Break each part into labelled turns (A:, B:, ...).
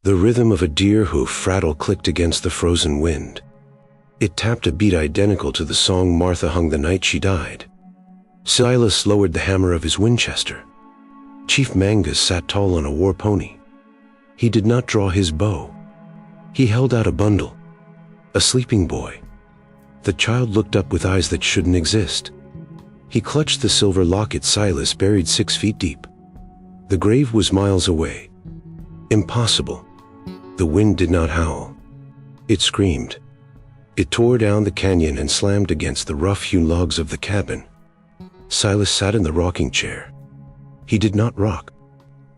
A: The rhythm of a deer hoof rattle clicked against the frozen wind. It tapped a beat identical to the song Martha hung the night she died. Silas lowered the hammer of his Winchester. Chief Mangas sat tall on a war pony. He did not draw his bow. He held out a bundle. A sleeping boy. The child looked up with eyes that shouldn't exist. He clutched the silver locket Silas buried 6 feet deep. The grave was miles away. Impossible. The wind did not howl. It screamed. It tore down the canyon and slammed against the rough-hewn logs of the cabin. Silas sat in the rocking chair. He did not rock.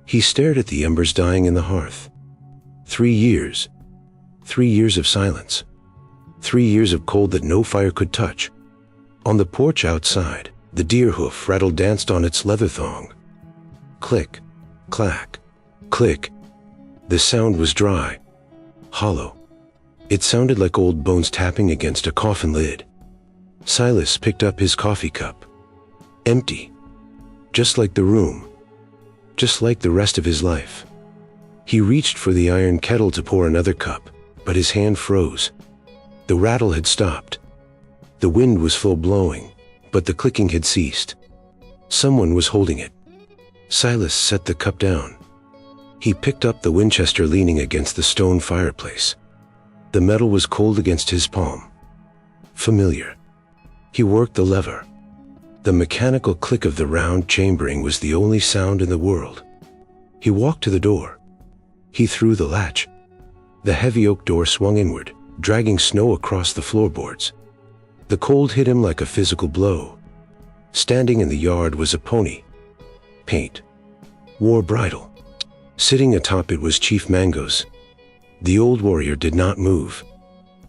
A: He stared at the embers dying in the hearth. 3 years. 3 years of silence. 3 years of cold that no fire could touch. On the porch outside, the deer hoof rattle danced on its leather thong. Click, clack, click. The sound was dry, hollow. It sounded like old bones tapping against a coffin lid. Silas picked up his coffee cup. Empty. Just like the room. Just like the rest of his life. He reached for the iron kettle to pour another cup, but his hand froze. The rattle had stopped. The wind was full blowing, but the clicking had ceased. Someone was holding it. Silas set the cup down. He picked up the Winchester leaning against the stone fireplace. The metal was cold against his palm. Familiar. He worked the lever. The mechanical click of the round chambering was the only sound in the world. He walked to the door. He threw the latch. The heavy oak door swung inward, dragging snow across the floorboards. The cold hit him like a physical blow. Standing in the yard was a pony. Paint. War bridle. Sitting atop it was Chief Mangas. The old warrior did not move.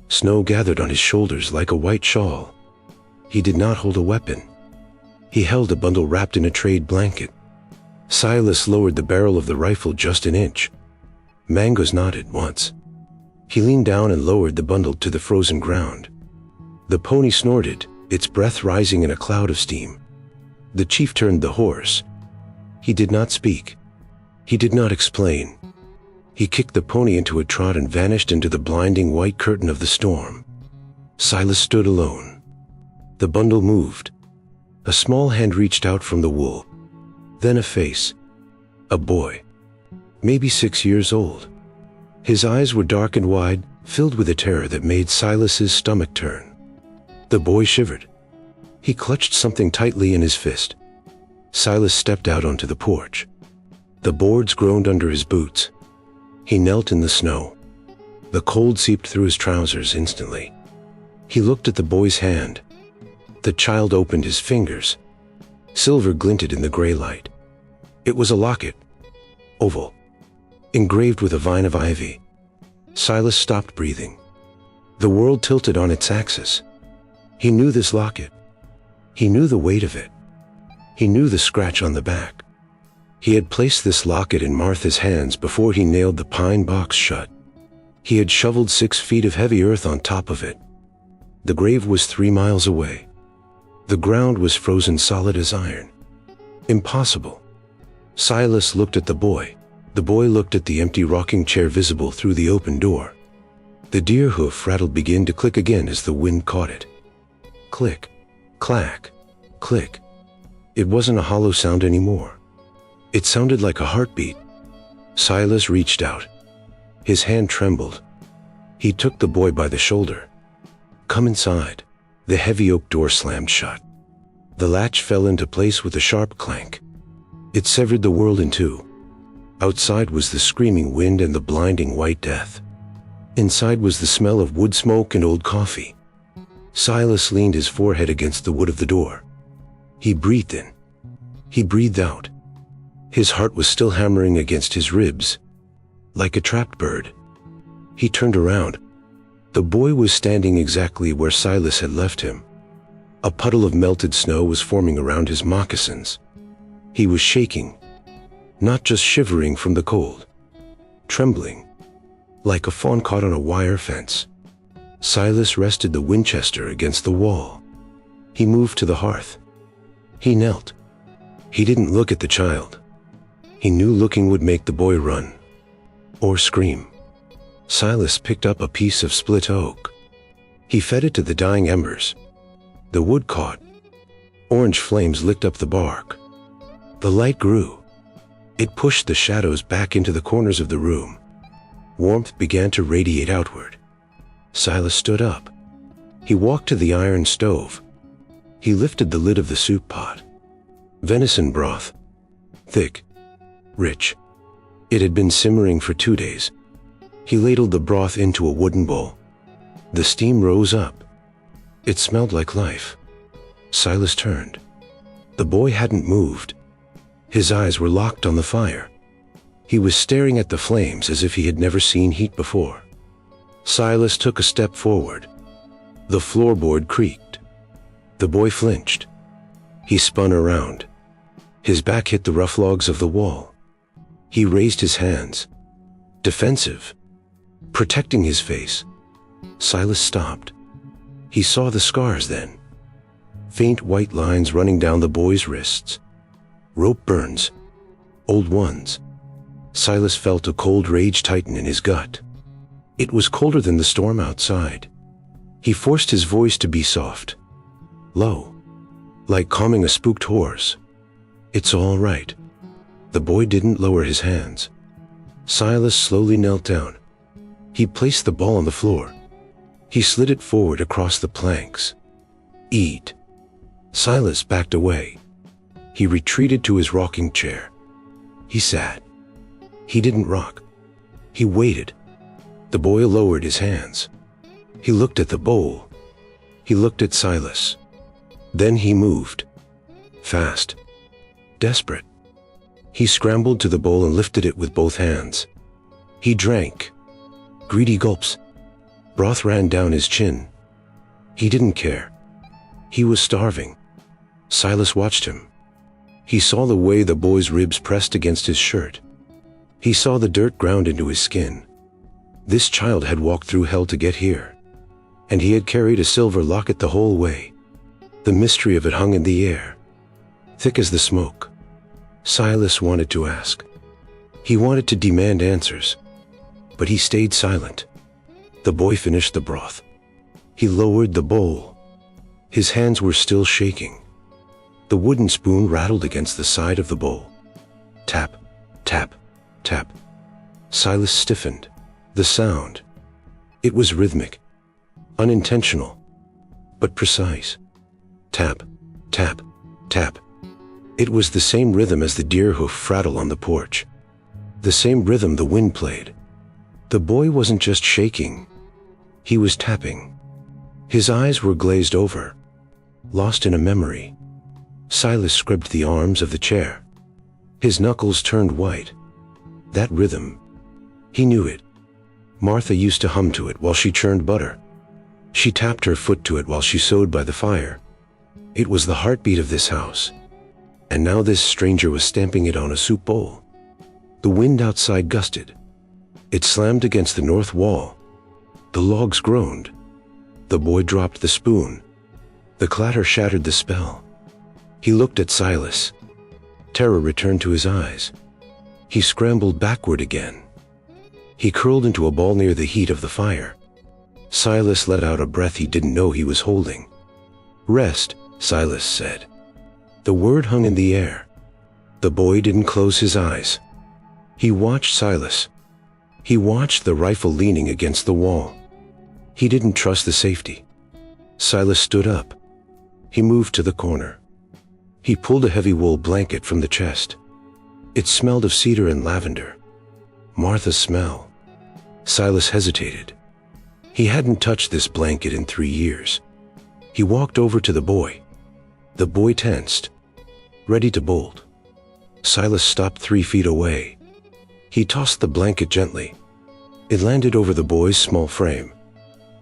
A: Snow gathered on his shoulders like a white shawl. He did not hold a weapon. He held a bundle wrapped in a trade blanket. Silas lowered the barrel of the rifle just an inch. Mangas nodded once. He leaned down and lowered the bundle to the frozen ground. The pony snorted, its breath rising in a cloud of steam. The chief turned the horse. He did not speak. He did not explain. He kicked the pony into a trot and vanished into the blinding white curtain of the storm. Silas stood alone. The bundle moved. A small hand reached out from the wool. Then a face. A boy. Maybe 6 years old. His eyes were dark and wide, filled with a terror that made Silas's stomach turn. The boy shivered. He clutched something tightly in his fist. Silas stepped out onto the porch. The boards groaned under his boots. He knelt in the snow. The cold seeped through his trousers instantly. He looked at the boy's hand. The child opened his fingers. Silver glinted in the gray light. It was a locket. Oval. Engraved with a vine of ivy. Silas stopped breathing. The world tilted on its axis. He knew this locket. He knew the weight of it. He knew the scratch on the back. He had placed this locket in Martha's hands before he nailed the pine box shut. He had shoveled 6 feet of heavy earth on top of it. The grave was 3 miles away. The ground was frozen solid as iron. Impossible. Silas looked at the boy. The boy looked at the empty rocking chair visible through the open door. The deer hoof rattle began to click again as the wind caught it. Click, clack, click. It wasn't a hollow sound anymore. It sounded like a heartbeat. Silas reached out. His hand trembled. He took the boy by the shoulder. Come inside. The heavy oak door slammed shut. The latch fell into place with a sharp clank. It severed the world in two. Outside was the screaming wind and the blinding white death. Inside was the smell of wood smoke and old coffee. Silas leaned his forehead against the wood of the door. He breathed in. He breathed out. His heart was still hammering against his ribs, like a trapped bird. He turned around. The boy was standing exactly where Silas had left him. A puddle of melted snow was forming around his moccasins. He was shaking, not just shivering from the cold, trembling, like a fawn caught on a wire fence. Silas rested the Winchester against the wall. He moved to the hearth. He knelt. He didn't look at the child. He knew looking would make the boy run. or scream. Silas picked up a piece of split oak. He fed it to the dying embers. The wood caught. Orange flames licked up the bark. The light grew. It pushed the shadows back into the corners of the room. Warmth began to radiate outward. Silas stood up. He walked to the iron stove. He lifted the lid of the soup pot. Venison broth. Thick. Rich. It had been simmering for 2 days. He ladled the broth into a wooden bowl. The steam rose up. It smelled like life. Silas turned. The boy hadn't moved. His eyes were locked on the fire. He was staring at the flames as if he had never seen heat before. Silas took a step forward. The floorboard creaked. The boy flinched. He spun around. His back hit the rough logs of the wall. He raised his hands. Defensive. Protecting his face. Silas stopped. He saw the scars then. Faint white lines running down the boy's wrists. Rope burns. Old ones. Silas felt a cold rage tighten in his gut. It was colder than the storm outside. He forced his voice to be soft. Low. Like calming a spooked horse. It's all right. The boy didn't lower his hands. Silas slowly knelt down. He placed the ball on the floor. He slid it forward across the planks. Eat. Silas backed away. He retreated to his rocking chair. He sat. He didn't rock. He waited. The boy lowered his hands. He looked at the bowl. He looked at Silas. Then he moved. Fast. Desperate. He scrambled to the bowl and lifted it with both hands. He drank. Greedy gulps. Broth ran down his chin. He didn't care. He was starving. Silas watched him. He saw the way the boy's ribs pressed against his shirt. He saw the dirt ground into his skin. This child had walked through hell to get here. And he had carried a silver locket the whole way. The mystery of it hung in the air, thick as the smoke. Silas wanted to ask. He wanted to demand answers. But he stayed silent. The boy finished the broth. He lowered the bowl. His hands were still shaking. The wooden spoon rattled against the side of the bowl. Tap, tap, tap. Silas stiffened. The sound. It was rhythmic. Unintentional. But precise. Tap, tap, tap. It was the same rhythm as the deer hoof frattle on the porch. The same rhythm the wind played. The boy wasn't just shaking. He was tapping. His eyes were glazed over, lost in a memory. Silas scrubbed the arms of the chair. His knuckles turned white. That rhythm. He knew it. Martha used to hum to it while she churned butter. She tapped her foot to it while she sewed by the fire. It was the heartbeat of this house. And now this stranger was stamping it on a soup bowl. The wind outside gusted. It slammed against the north wall. The logs groaned. The boy dropped the spoon. The clatter shattered the spell. He looked at Silas. Terror returned to his eyes. He scrambled backward again. He curled into a ball near the heat of the fire. Silas let out a breath he didn't know he was holding. Rest, Silas said. The word hung in the air. The boy didn't close his eyes. He watched Silas. He watched the rifle leaning against the wall. He didn't trust the safety. Silas stood up. He moved to the corner. He pulled a heavy wool blanket from the chest. It smelled of cedar and lavender. Martha's smell. Silas hesitated. He hadn't touched this blanket in 3 years. He walked over to the boy. The boy tensed, ready to bolt. Silas stopped 3 feet away. He tossed the blanket gently. It landed over the boy's small frame.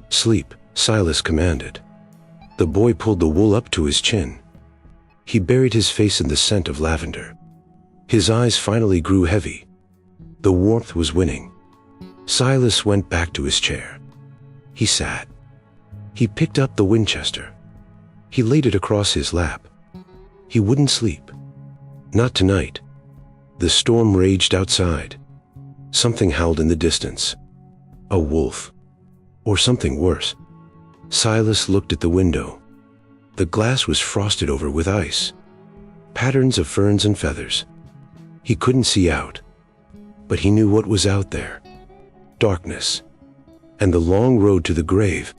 A: Sleep, Silas commanded. The boy pulled the wool up to his chin. He buried his face in the scent of lavender. His eyes finally grew heavy. The warmth was winning. Silas went back to his chair. He sat. He picked up the Winchester. He laid it across his lap. He wouldn't sleep. Not tonight. The storm raged outside. Something howled in the distance. A wolf. Or something worse. Silas looked at the window. The glass was frosted over with ice. Patterns of ferns and feathers. He couldn't see out, but he knew what was out there. Darkness. And the long road to the grave.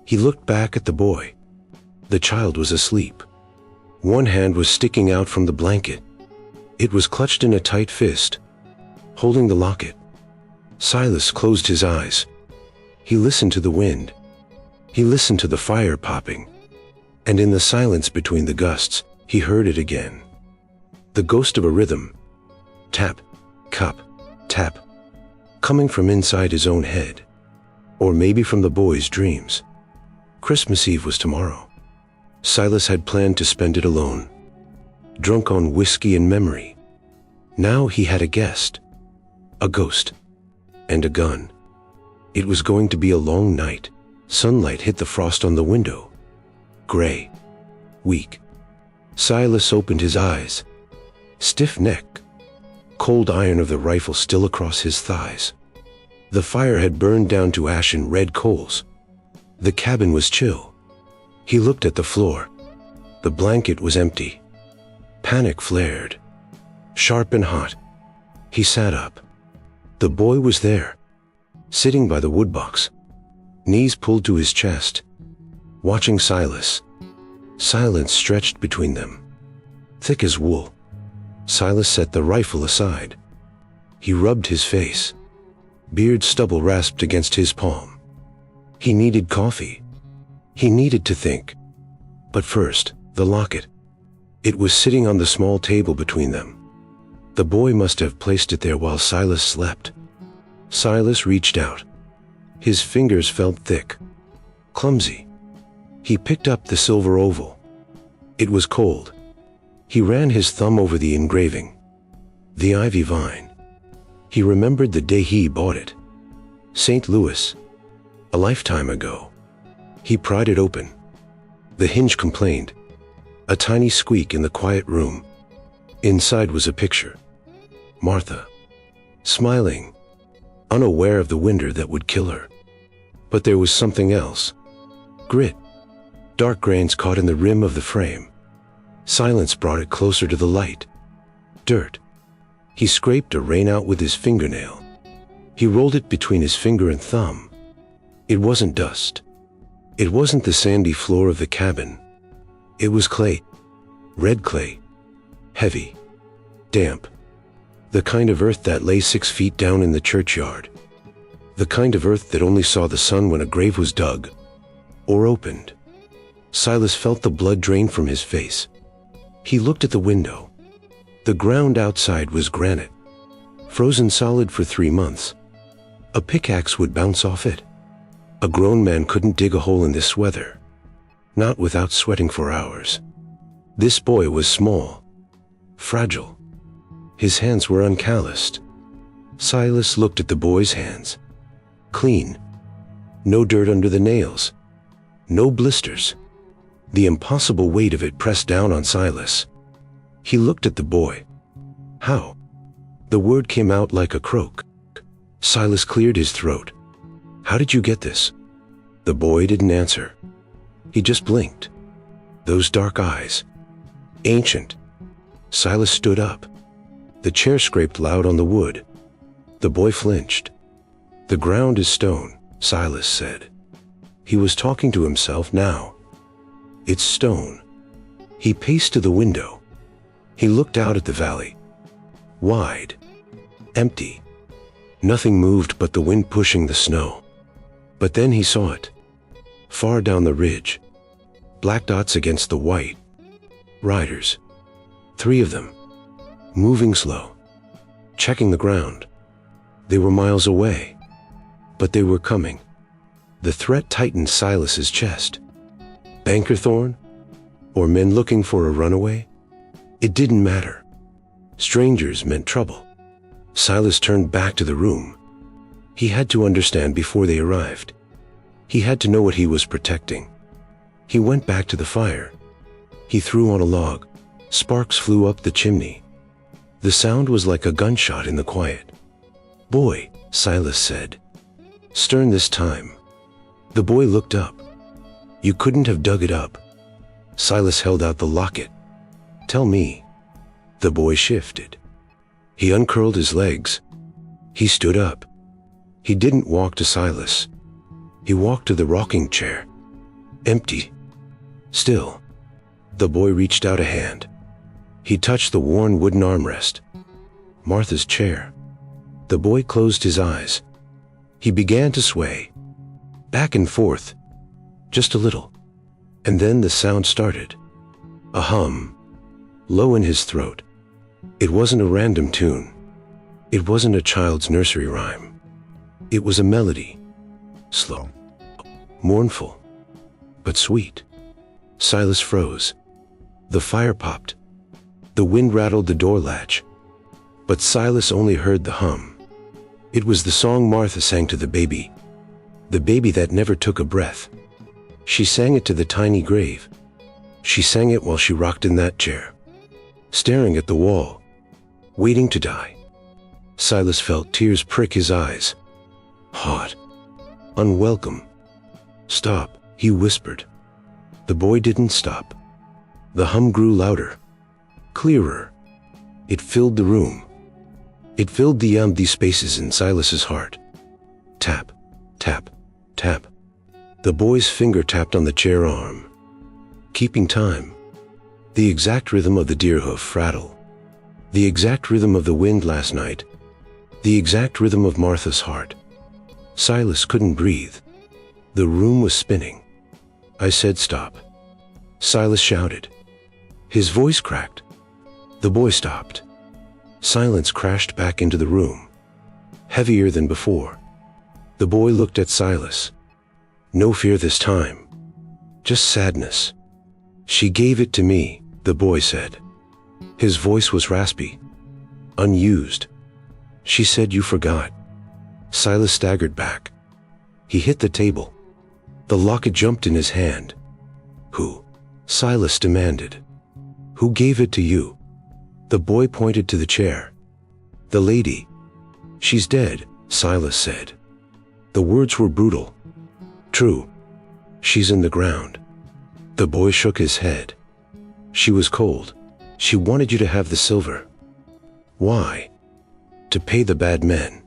A: He looked back at the boy. The child was asleep. One hand was sticking out from the blanket. It was clutched in a tight fist, holding the locket. Silas closed his eyes. He listened to the wind. He listened to the fire popping. And in the silence between the gusts, he heard it again. The ghost of a rhythm. Tap, cup, tap. Coming from inside his own head. Or maybe from the boy's dreams. Christmas Eve was tomorrow. Silas had planned to spend it alone, drunk on whiskey and memory. Now he had a guest, a ghost, and a gun. It was going to be a long night. Sunlight hit the frost on the window. Gray. Weak. Silas opened his eyes. Stiff neck. Cold iron of the rifle still across his thighs. The fire had burned down to ashen red coals. The cabin was chill. He looked at the floor. The blanket was empty. Panic flared. Sharp and hot. He sat up. The boy was there, sitting by the woodbox, knees pulled to his chest, watching Silas. Silence stretched between them, thick as wool. Silas set the rifle aside. He rubbed his face. Beard stubble rasped against his palm. He needed coffee. He needed to think. But first, the locket. It was sitting on the small table between them. The boy must have placed it there while Silas slept. Silas reached out. His fingers felt thick, clumsy. He picked up the silver oval. It was cold. He ran his thumb over the engraving. The ivy vine. He remembered the day he bought it. St. Louis. A lifetime ago. He pried it open. The hinge complained. A tiny squeak in the quiet room. Inside was a picture. Martha. Smiling. Unaware of the winter that would kill her. But there was something else. Grit. Dark grains caught in the rim of the frame. Silence brought it closer to the light. Dirt. He scraped a rain out with his fingernail. He rolled it between his finger and thumb. It wasn't dust. It wasn't the sandy floor of the cabin. It was clay. Red clay. Heavy. Damp. The kind of earth that lay 6 feet down in the churchyard. The kind of earth that only saw the sun when a grave was dug. Or opened. Silas felt the blood drain from his face. He looked at the window. The ground outside was granite. Frozen solid for 3 months. A pickaxe would bounce off it. A grown man couldn't dig a hole in this weather. Not without sweating for hours. This boy was small. Fragile. His hands were uncalloused. Silas looked at the boy's hands. Clean. No dirt under the nails. No blisters. The impossible weight of it pressed down on Silas. He looked at the boy. How? The word came out like a croak. Silas cleared his throat. How did you get this? The boy didn't answer. He just blinked. Those dark eyes. Ancient. Silas stood up. The chair scraped loud on the wood. The boy flinched. The ground is stone, Silas said. He was talking to himself now. It's stone. He paced to the window. He looked out at the valley. Wide. Empty. Nothing moved but the wind pushing the snow. But then he saw it. Far down the ridge. Black dots against the white. Riders. 3 of them. Moving slow. Checking the ground. They were miles away. But they were coming. The threat tightened Silas's chest. Bankerthorn? Or men looking for a runaway? It didn't matter. Strangers meant trouble. Silas turned back to the room. He had to understand before they arrived. He had to know what he was protecting. He went back to the fire. He threw on a log. Sparks flew up the chimney. The sound was like a gunshot in the quiet. Boy, Silas said. Stern this time. The boy looked up. You couldn't have dug it up. Silas held out the locket. Tell me. The boy shifted. He uncurled his legs. He stood up. He didn't walk to Silas. He walked to the rocking chair. Empty. Still. The boy reached out a hand. He touched the worn wooden armrest. Martha's chair. The boy closed his eyes. He began to sway. Back and forth. Just a little. And then the sound started. A hum. Low in his throat. It wasn't a random tune. It wasn't a child's nursery rhyme. It was a melody. Slow. Mournful. But sweet. Silas froze. The fire popped. The wind rattled the door latch. But Silas only heard the hum. It was the song Martha sang to the baby that never took a breath. She sang it to the tiny grave. She sang it while she rocked in that chair, staring at the wall, waiting to die. Silas felt tears prick his eyes. Hot. Unwelcome. Stop, he whispered. The boy didn't stop. The hum grew louder, clearer. It filled the room. It filled the empty spaces in Silas's heart. Tap, tap, tap. The boy's finger tapped on the chair arm, keeping time. The exact rhythm of the deer hoof rattle. The exact rhythm of the wind last night. The exact rhythm of Martha's heart. Silas couldn't breathe. The room was spinning. I said stop. Silas shouted. His voice cracked. The boy stopped. Silence crashed back into the room, heavier than before. The boy looked at Silas. No fear this time. Just sadness. She gave it to me, the boy said. His voice was raspy, unused. She said you forgot. Silas staggered back. He hit the table. The locket jumped in his hand. Who? Silas demanded. Who gave it to you? The boy pointed to the chair. The lady. She's dead, Silas said. The words were brutal. True. She's in the ground. The boy shook his head. She was cold. She wanted you to have the silver. Why? To pay the bad men.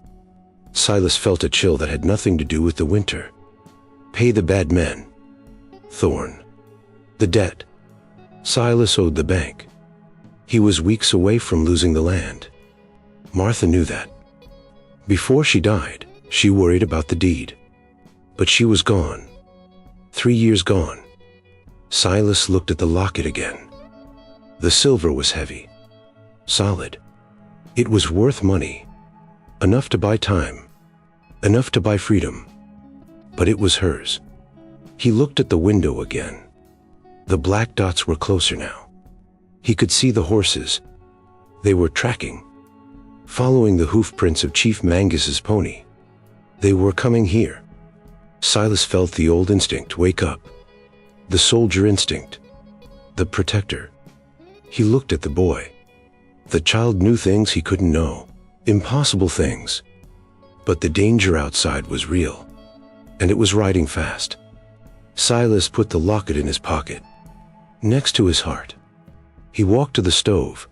A: Silas felt a chill that had nothing to do with the winter. Pay the bad men. Thorn. The debt. Silas owed the bank. He was weeks away from losing the land. Martha knew that. Before she died, she worried about the deed. But she was gone. 3 years gone. Silas looked at the locket again. The silver was heavy. Solid. It was worth money. Enough to buy time. Enough to buy freedom. But it was hers. He looked at the window again. The black dots were closer now. He could see the horses. They were tracking, following the hoof prints of Chief Mangas's pony. They were coming here. Silas felt the old instinct wake up. The soldier instinct. The protector. He looked at the boy. The child knew things he couldn't know. Impossible things. But the danger outside was real. And it was riding fast. Silas put the locket in his pocket, next to his heart. He walked to the stove.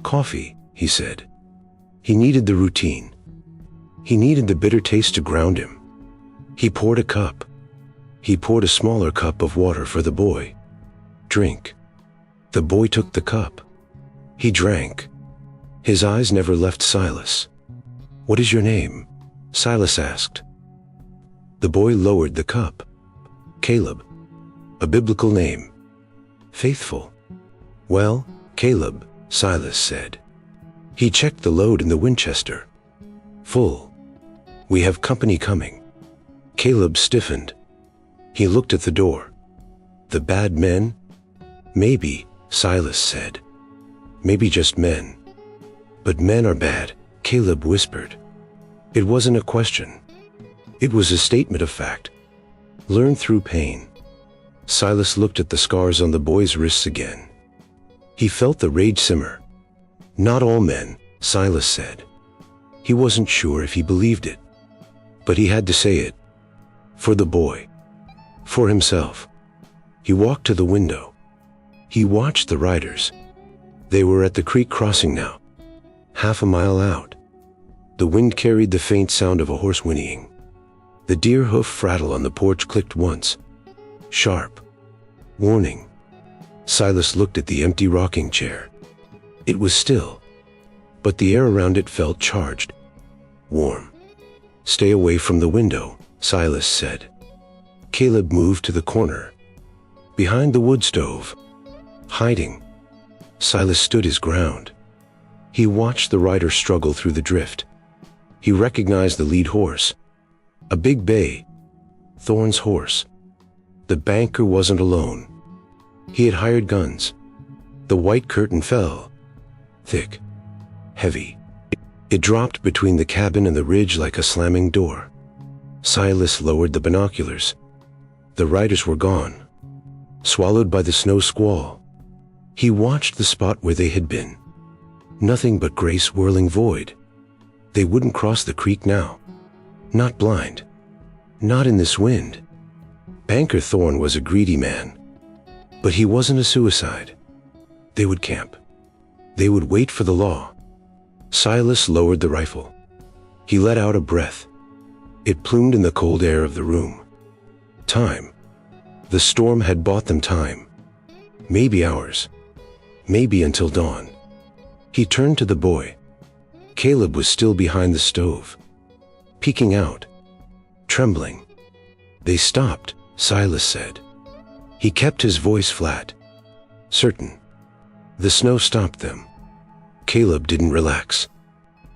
A: Coffee, he said. He needed the routine. He needed the bitter taste to ground him. He poured a cup. He poured a smaller cup of water for the boy. Drink. The boy took the cup. He drank. His eyes never left Silas. What is your name? Silas asked. The boy lowered the cup. Caleb. A biblical name. Faithful. Well, Caleb, Silas said. He checked the load in the Winchester. Full. We have company coming. Caleb stiffened. He looked at the door. The bad men? Maybe, Silas said. Maybe just men. But men are bad, Caleb whispered. It wasn't a question. It was a statement of fact, learned through pain. Silas looked at the scars on the boy's wrists again. He felt the rage simmer. Not all men, Silas said. He wasn't sure if he believed it, but he had to say it. For the boy. For himself. He walked to the window. He watched the riders. They were at the creek crossing now, half a mile out. The wind carried the faint sound of a horse whinnying. The deer hoof rattle on the porch clicked once. Sharp. Warning. Silas looked at the empty rocking chair. It was still, but the air around it felt charged. Warm. Stay away from the window, Silas said. Caleb moved to the corner, behind the wood stove, hiding. Silas stood his ground. He watched the rider struggle through the drift. He recognized the lead horse, a big bay, Thorne's horse. The banker wasn't alone. He had hired guns. The white curtain fell, thick, heavy. It dropped between the cabin and the ridge like a slamming door. Silas lowered the binoculars. The riders were gone, swallowed by the snow squall. He watched the spot where they had been. Nothing but gray swirling void. They wouldn't cross the creek now. Not blind. Not in this wind. Banker Thorne was a greedy man. But he wasn't a suicide. They would camp. They would wait for the law. Silas lowered the rifle. He let out a breath. It plumed in the cold air of the room. Time. The storm had bought them time. Maybe hours. Maybe until dawn. He turned to the boy. Caleb was still behind the stove, peeking out, trembling. They stopped, Silas said. He kept his voice flat, certain. The snow stopped them. Caleb didn't relax.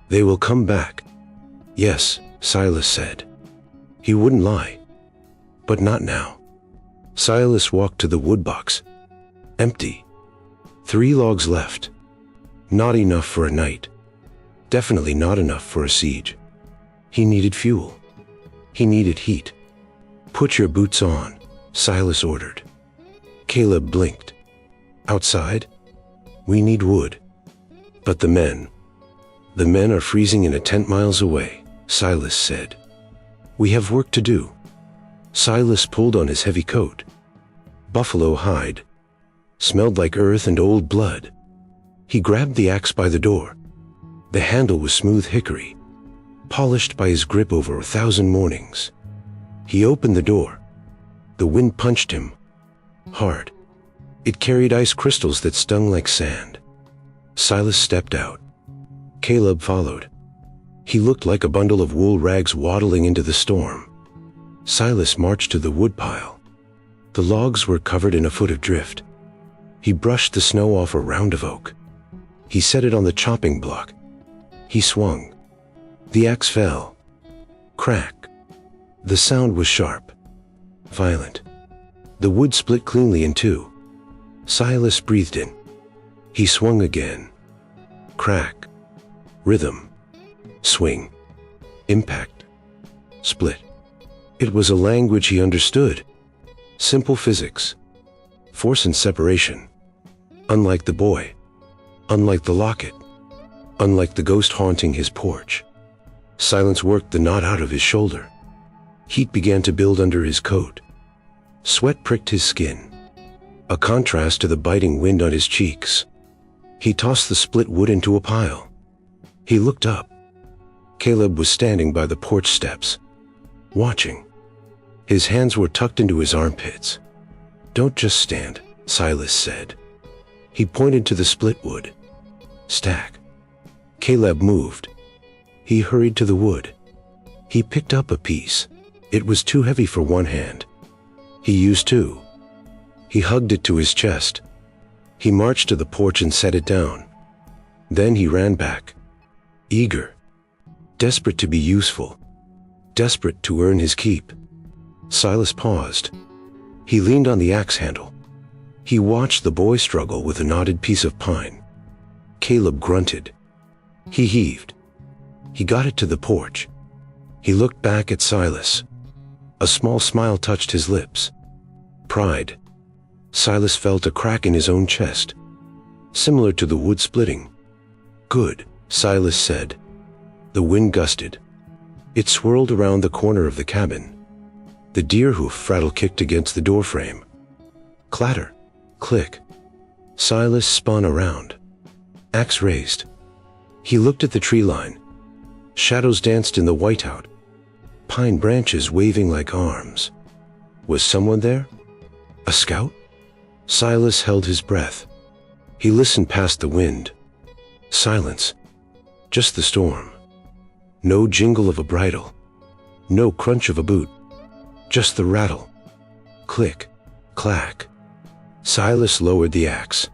A: They will come back. Yes, Silas said. He wouldn't lie. But not now. Silas walked to the wood box. Empty. 3 logs left. Not enough for a night. Definitely not enough for a siege. He needed fuel. He needed heat. Put your boots on, Silas ordered. Caleb blinked. Outside? We need wood. But the men are freezing in a tent miles away, Silas said. We have work to do. Silas pulled on his heavy coat. Buffalo hide. Smelled like earth and old blood. He grabbed the axe by the door. The handle was smooth hickory, polished by his grip over 1,000 mornings. He opened the door. The wind punched him. Hard. It carried ice crystals that stung like sand. Silas stepped out. Caleb followed. He looked like a bundle of wool rags waddling into the storm. Silas marched to the woodpile. The logs were covered in a foot of drift. He brushed the snow off a round of oak. He set it on the chopping block. He swung. The axe fell. Crack. The sound was sharp. Violent. The wood split cleanly in two. Silas breathed in. He swung again. Crack. Rhythm. Swing. Impact. Split. It was a language he understood. Simple physics. Force and separation. Unlike the boy. Unlike the locket. Unlike the ghost haunting his porch. Silence worked the knot out of his shoulder. Heat began to build under his coat. Sweat pricked his skin, a contrast to the biting wind on his cheeks. He tossed the split wood into a pile. He looked up. Caleb was standing by the porch steps, watching. His hands were tucked into his armpits. "Don't just stand," Silas said. He pointed to the split wood. "Stack." Caleb moved. He hurried to the wood. He picked up a piece. It was too heavy for one hand. He used two. He hugged it to his chest. He marched to the porch and set it down. Then he ran back, eager, desperate to be useful, desperate to earn his keep. Silas paused. He leaned on the axe handle. He watched the boy struggle with a knotted piece of pine. Caleb grunted. He heaved. He got it to the porch. He looked back at Silas. A small smile touched his lips. Pride. Silas felt a crack in his own chest, similar to the wood splitting. "Good," Silas said. The wind gusted. It swirled around the corner of the cabin. The deer hoof rattle kicked against the doorframe. Clatter, click. Silas spun around. Axe raised. He looked at the tree line. Shadows danced in the whiteout. Pine branches waving like arms. Was someone there? A scout? Silas held his breath. He listened past the wind. Silence. Just the storm. No jingle of a bridle. No crunch of a boot. Just the rattle. Click. Clack. Silas lowered the axe.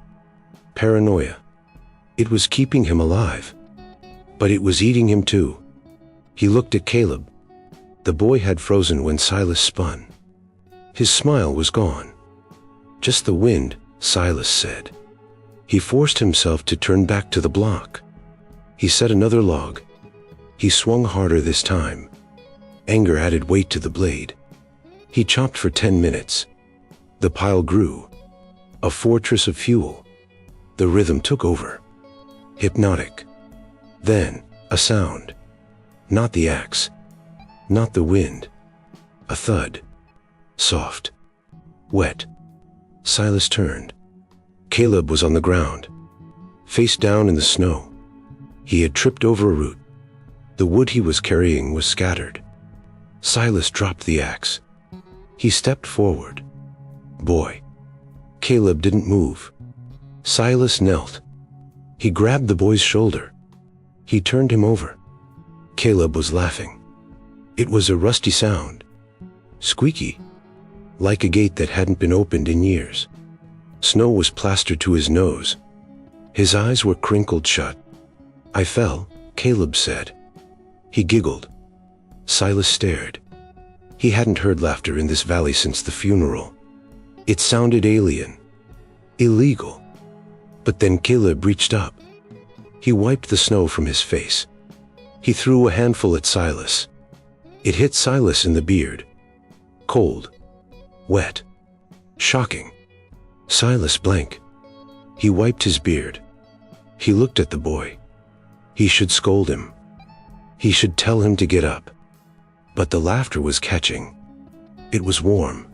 A: Paranoia. It was keeping him alive. But it was eating him too. He looked at Caleb. The boy had frozen when Silas spun. His smile was gone. Just the wind, Silas said. He forced himself to turn back to the block. He set another log. He swung harder this time. Anger added weight to the blade. He chopped for 10 minutes. The pile grew. A fortress of fuel. The rhythm took over. Hypnotic. Then, a sound. Not the axe. Not the wind. A thud. Soft. Wet. Silas turned. Caleb was on the ground. Face down in the snow. He had tripped over a root. The wood he was carrying was scattered. Silas dropped the axe. He stepped forward. Boy. Caleb didn't move. Silas knelt. He grabbed the boy's shoulder. He turned him over. Caleb was laughing. It was a rusty sound. Squeaky. Like a gate that hadn't been opened in years. Snow was plastered to his nose. His eyes were crinkled shut. I fell, Caleb said. He giggled. Silas stared. He hadn't heard laughter in this valley since the funeral. It sounded alien. Illegal. But then Caleb reached up. He wiped the snow from his face. He threw a handful at Silas. It hit Silas in the beard. Cold. Wet. Shocking. Silas blank. He wiped his beard. He looked at the boy. He should scold him. He should tell him to get up. But the laughter was catching. It was warm.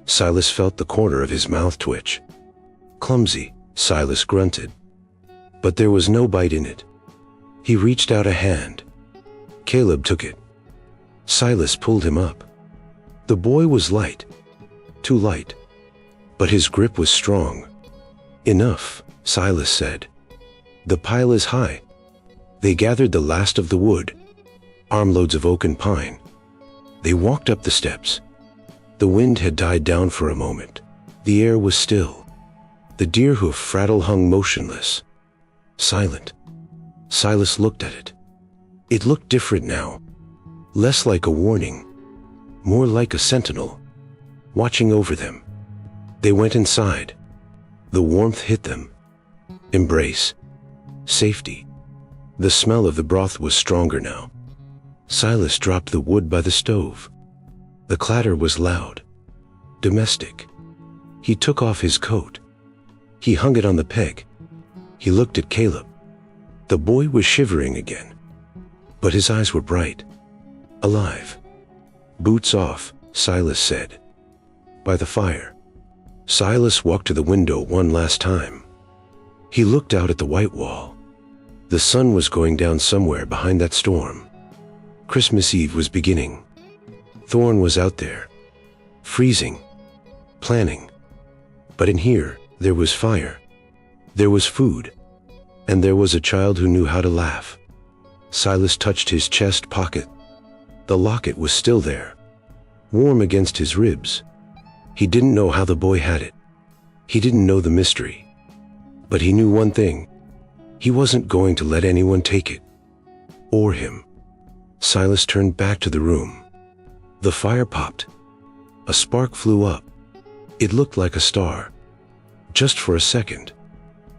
A: Silas felt the corner of his mouth twitch. Clumsy, Silas grunted. But there was no bite in it. He reached out a hand. Caleb took it. Silas pulled him up. The boy was light. Too light. But his grip was strong. Enough, Silas said. The pile is high. They gathered the last of the wood. Armloads of oak and pine. They walked up the steps. The wind had died down for a moment. The air was still. The deer hoof rattle hung motionless. Silent. Silas looked at it. It looked different now. Less like a warning. More like a sentinel. Watching over them. They went inside. The warmth hit them. Embrace. Safety. The smell of the broth was stronger now. Silas dropped the wood by the stove. The clatter was loud. Domestic. He took off his coat. He hung it on the peg. He looked at Caleb. The boy was shivering again. But his eyes were bright. Alive. Boots off, Silas said. By the fire. Silas walked to the window one last time. He looked out at the white wall. The sun was going down somewhere behind that storm. Christmas Eve was beginning. Thorn was out there. Freezing. Planning. But in here, there was fire. There was food. And there was a child who knew how to laugh. Silas touched his chest pocket. The locket was still there. Warm against his ribs. He didn't know how the boy had it. He didn't know the mystery. But he knew one thing. He wasn't going to let anyone take it. Or him. Silas turned back to the room. The fire popped. A spark flew up. It looked like a star. Just for a second.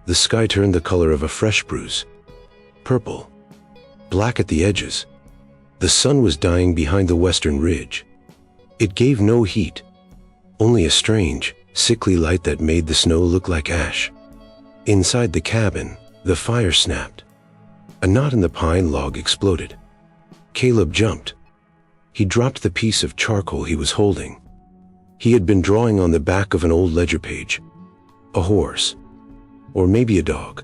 A: The sky turned the color of a fresh bruise. Purple. Black at the edges. The sun was dying behind the western ridge. It gave no heat. Only a strange, sickly light that made the snow look like ash. Inside the cabin, the fire snapped. A knot in the pine log exploded. Caleb jumped. He dropped the piece of charcoal he was holding. He had been drawing on the back of an old ledger page. A horse. Or maybe a dog.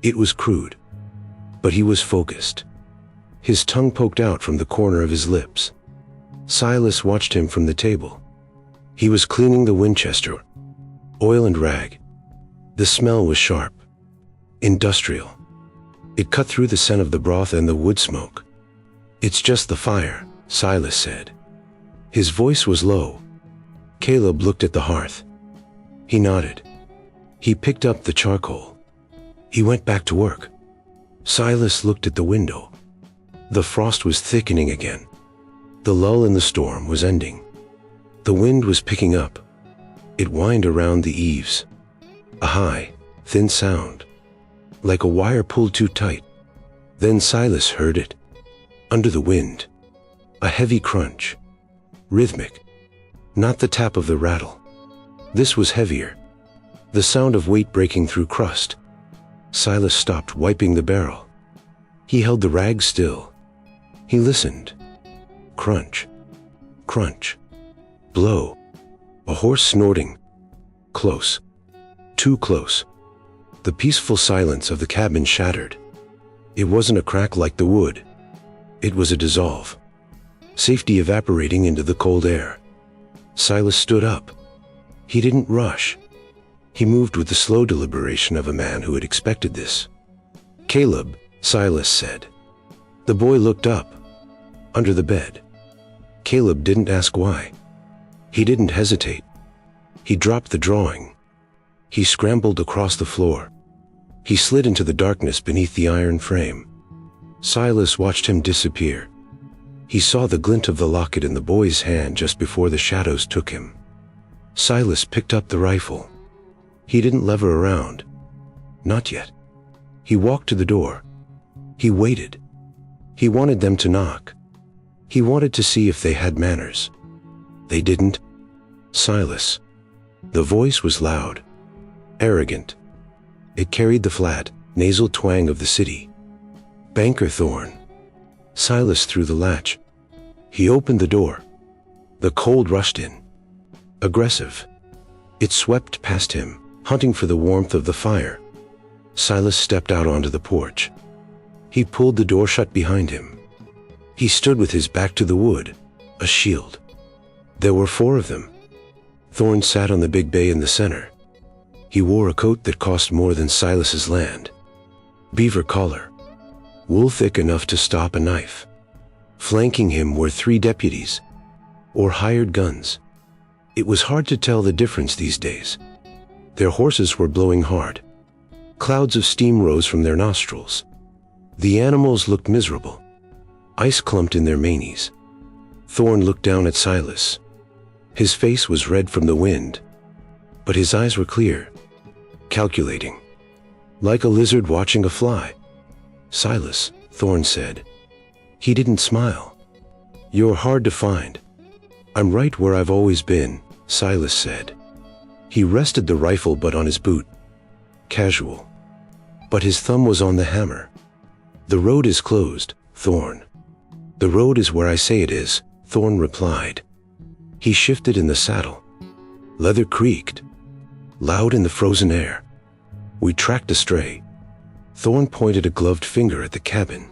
A: It was crude. But he was focused. His tongue poked out from the corner of his lips. Silas watched him from the table. He was cleaning the Winchester. Oil and rag. The smell was sharp. Industrial. It cut through the scent of the broth and the wood smoke. "It's just the fire," Silas said. His voice was low. Caleb looked at the hearth. He nodded. He picked up the charcoal. He went back to work. Silas looked at the window. The frost was thickening again. The lull in the storm was ending. The wind was picking up. It whined around the eaves. A high, thin sound, like a wire pulled too tight. Then Silas heard it. Under the wind. A heavy crunch. Rhythmic. Not the tap of the rattle. This was heavier. The sound of weight breaking through crust. Silas stopped wiping the barrel. He held the rag still. He listened. Crunch. Crunch. Blow. A horse snorting. Close. Too close. The peaceful silence of the cabin shattered. It wasn't a crack like the wood. It was a dissolve. Safety evaporating into the cold air. Silas stood up. He didn't rush. He moved with the slow deliberation of a man who had expected this. "Caleb," Silas said. The boy looked up. Under the bed. Caleb didn't ask why. He didn't hesitate. He dropped the drawing. He scrambled across the floor. He slid into the darkness beneath the iron frame. Silas watched him disappear. He saw the glint of the locket in the boy's hand just before the shadows took him. Silas picked up the rifle. He didn't lever around. Not yet. He walked to the door. He waited. He wanted them to knock. He wanted to see if they had manners. They didn't. "Silas." The voice was loud. Arrogant. It carried the flat, nasal twang of the city. "Banker Thorne." Silas threw the latch. He opened the door. The cold rushed in. Aggressive. It swept past him, hunting for the warmth of the fire. Silas stepped out onto the porch. He pulled the door shut behind him. He stood with his back to the wood, a shield. There were 4 of them. Thorne sat on the big bay in the center. He wore a coat that cost more than Silas's land. Beaver collar. Wool thick enough to stop a knife. Flanking him were 3 deputies, or hired guns. It was hard to tell the difference these days. Their horses were blowing hard. Clouds of steam rose from their nostrils. The animals looked miserable. Ice clumped in their manes. Thorne looked down at Silas. His face was red from the wind, but his eyes were clear, calculating, like a lizard watching a fly. "Silas," Thorne said. He didn't smile. "You're hard to find." "I'm right where I've always been," Silas said. He rested the rifle butt on his boot. Casual. But his thumb was on the hammer. "The road is closed, Thorne." "The road is where I say it is," Thorne replied. He shifted in the saddle. Leather creaked. Loud in the frozen air. "We tracked a stray." Thorne pointed a gloved finger at the cabin.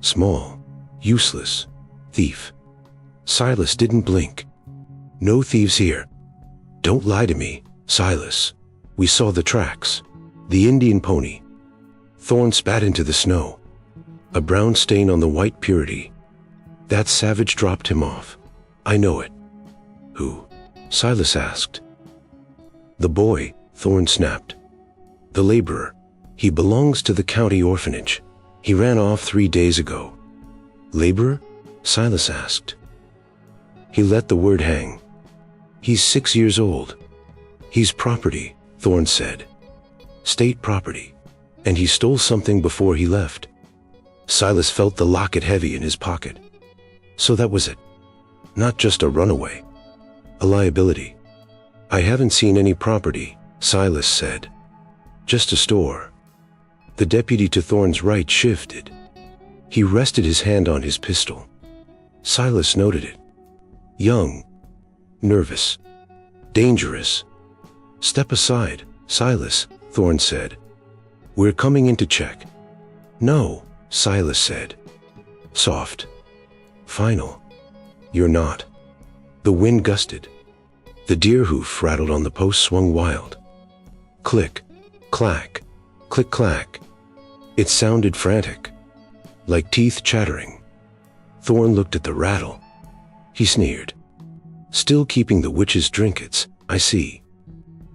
A: "Small. Useless. Thief." Silas didn't blink. "No thieves here." "Don't lie to me, Silas. We saw the tracks. The Indian pony." Thorne spat into the snow. A brown stain on the white purity. "That savage dropped him off. I know it." "Who?" Silas asked. "The boy," Thorne snapped. "The laborer. He belongs to the county orphanage. He ran off 3 days ago." "Laborer?" Silas asked. He let the word hang. "He's 6 years old. He's property," Thorne said. "State property. And he stole something before he left." Silas felt the locket heavy in his pocket. So that was it. Not just a runaway. A liability. "I haven't seen any property," Silas said. "Just a store." The deputy to Thorn's right shifted. He rested his hand on his pistol. Silas noted it. Young, nervous, dangerous. Step aside, Silas, Thorn said. We're coming in to check. No, Silas said. Soft. Final. You're not. The wind gusted. The deer hoof rattled on the post swung wild. Click, clack, click clack. It sounded frantic, like teeth chattering. Thorn looked at the rattle. He sneered. Still keeping the witch's trinkets, I see.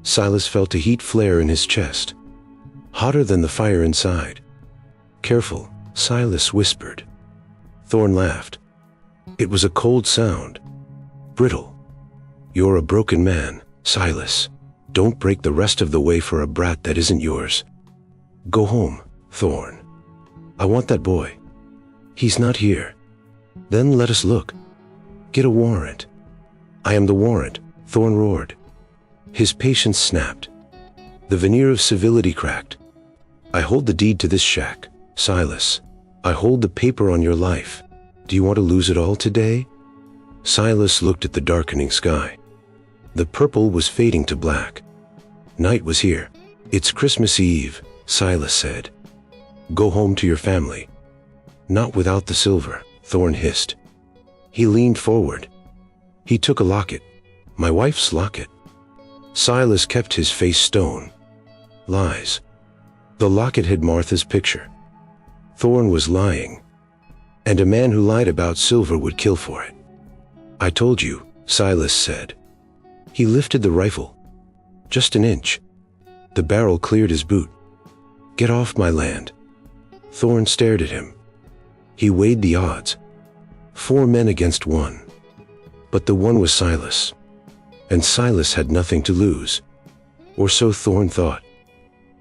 A: Silas felt a heat flare in his chest, hotter than the fire inside. Careful, Silas whispered. Thorn laughed. It was a cold sound, brittle. You're a broken man, Silas. Don't break the rest of the way for a brat that isn't yours. Go home, Thorn. I want that boy. He's not here. Then let us look. Get a warrant. I am the warrant, Thorn roared. His patience snapped. The veneer of civility cracked. I hold the deed to this shack, Silas. I hold the paper on your life. Do you want to lose it all today? Silas looked at the darkening sky. The purple was fading to black. Night was here. It's Christmas Eve, Silas said. Go home to your family. Not without the silver, Thorn hissed. He leaned forward. He took a locket. My wife's locket. Silas kept his face stone. Lies. The locket had Martha's picture. Thorn was lying. And a man who lied about silver would kill for it. I told you, Silas said. He lifted the rifle. Just an inch. The barrel cleared his boot. Get off my land. Thorn stared at him. He weighed the odds. 4 men against 1. But the one was Silas. And Silas had nothing to lose. Or so Thorn thought.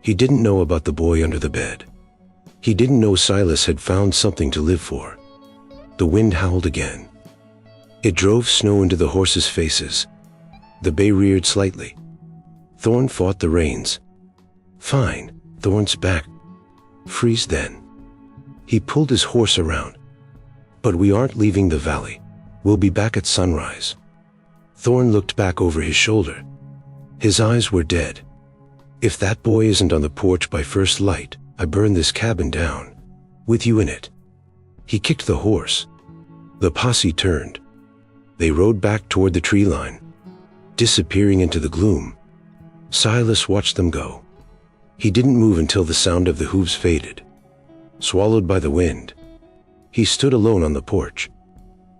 A: He didn't know about the boy under the bed. He didn't know Silas had found something to live for. The wind howled again. It drove snow into the horses' faces. The bay reared slightly. Thorn fought the reins. Fine, Thorn's back. Freeze then. He pulled his horse around. But we aren't leaving the valley. We'll be back at sunrise. Thorn looked back over his shoulder. His eyes were dead. If that boy isn't on the porch by first light, I burn this cabin down. With you in it. He kicked the horse. The posse turned. They rode back toward the tree line, disappearing into the gloom. Silas watched them go. He didn't move until the sound of the hooves faded, swallowed by the wind. He stood alone on the porch.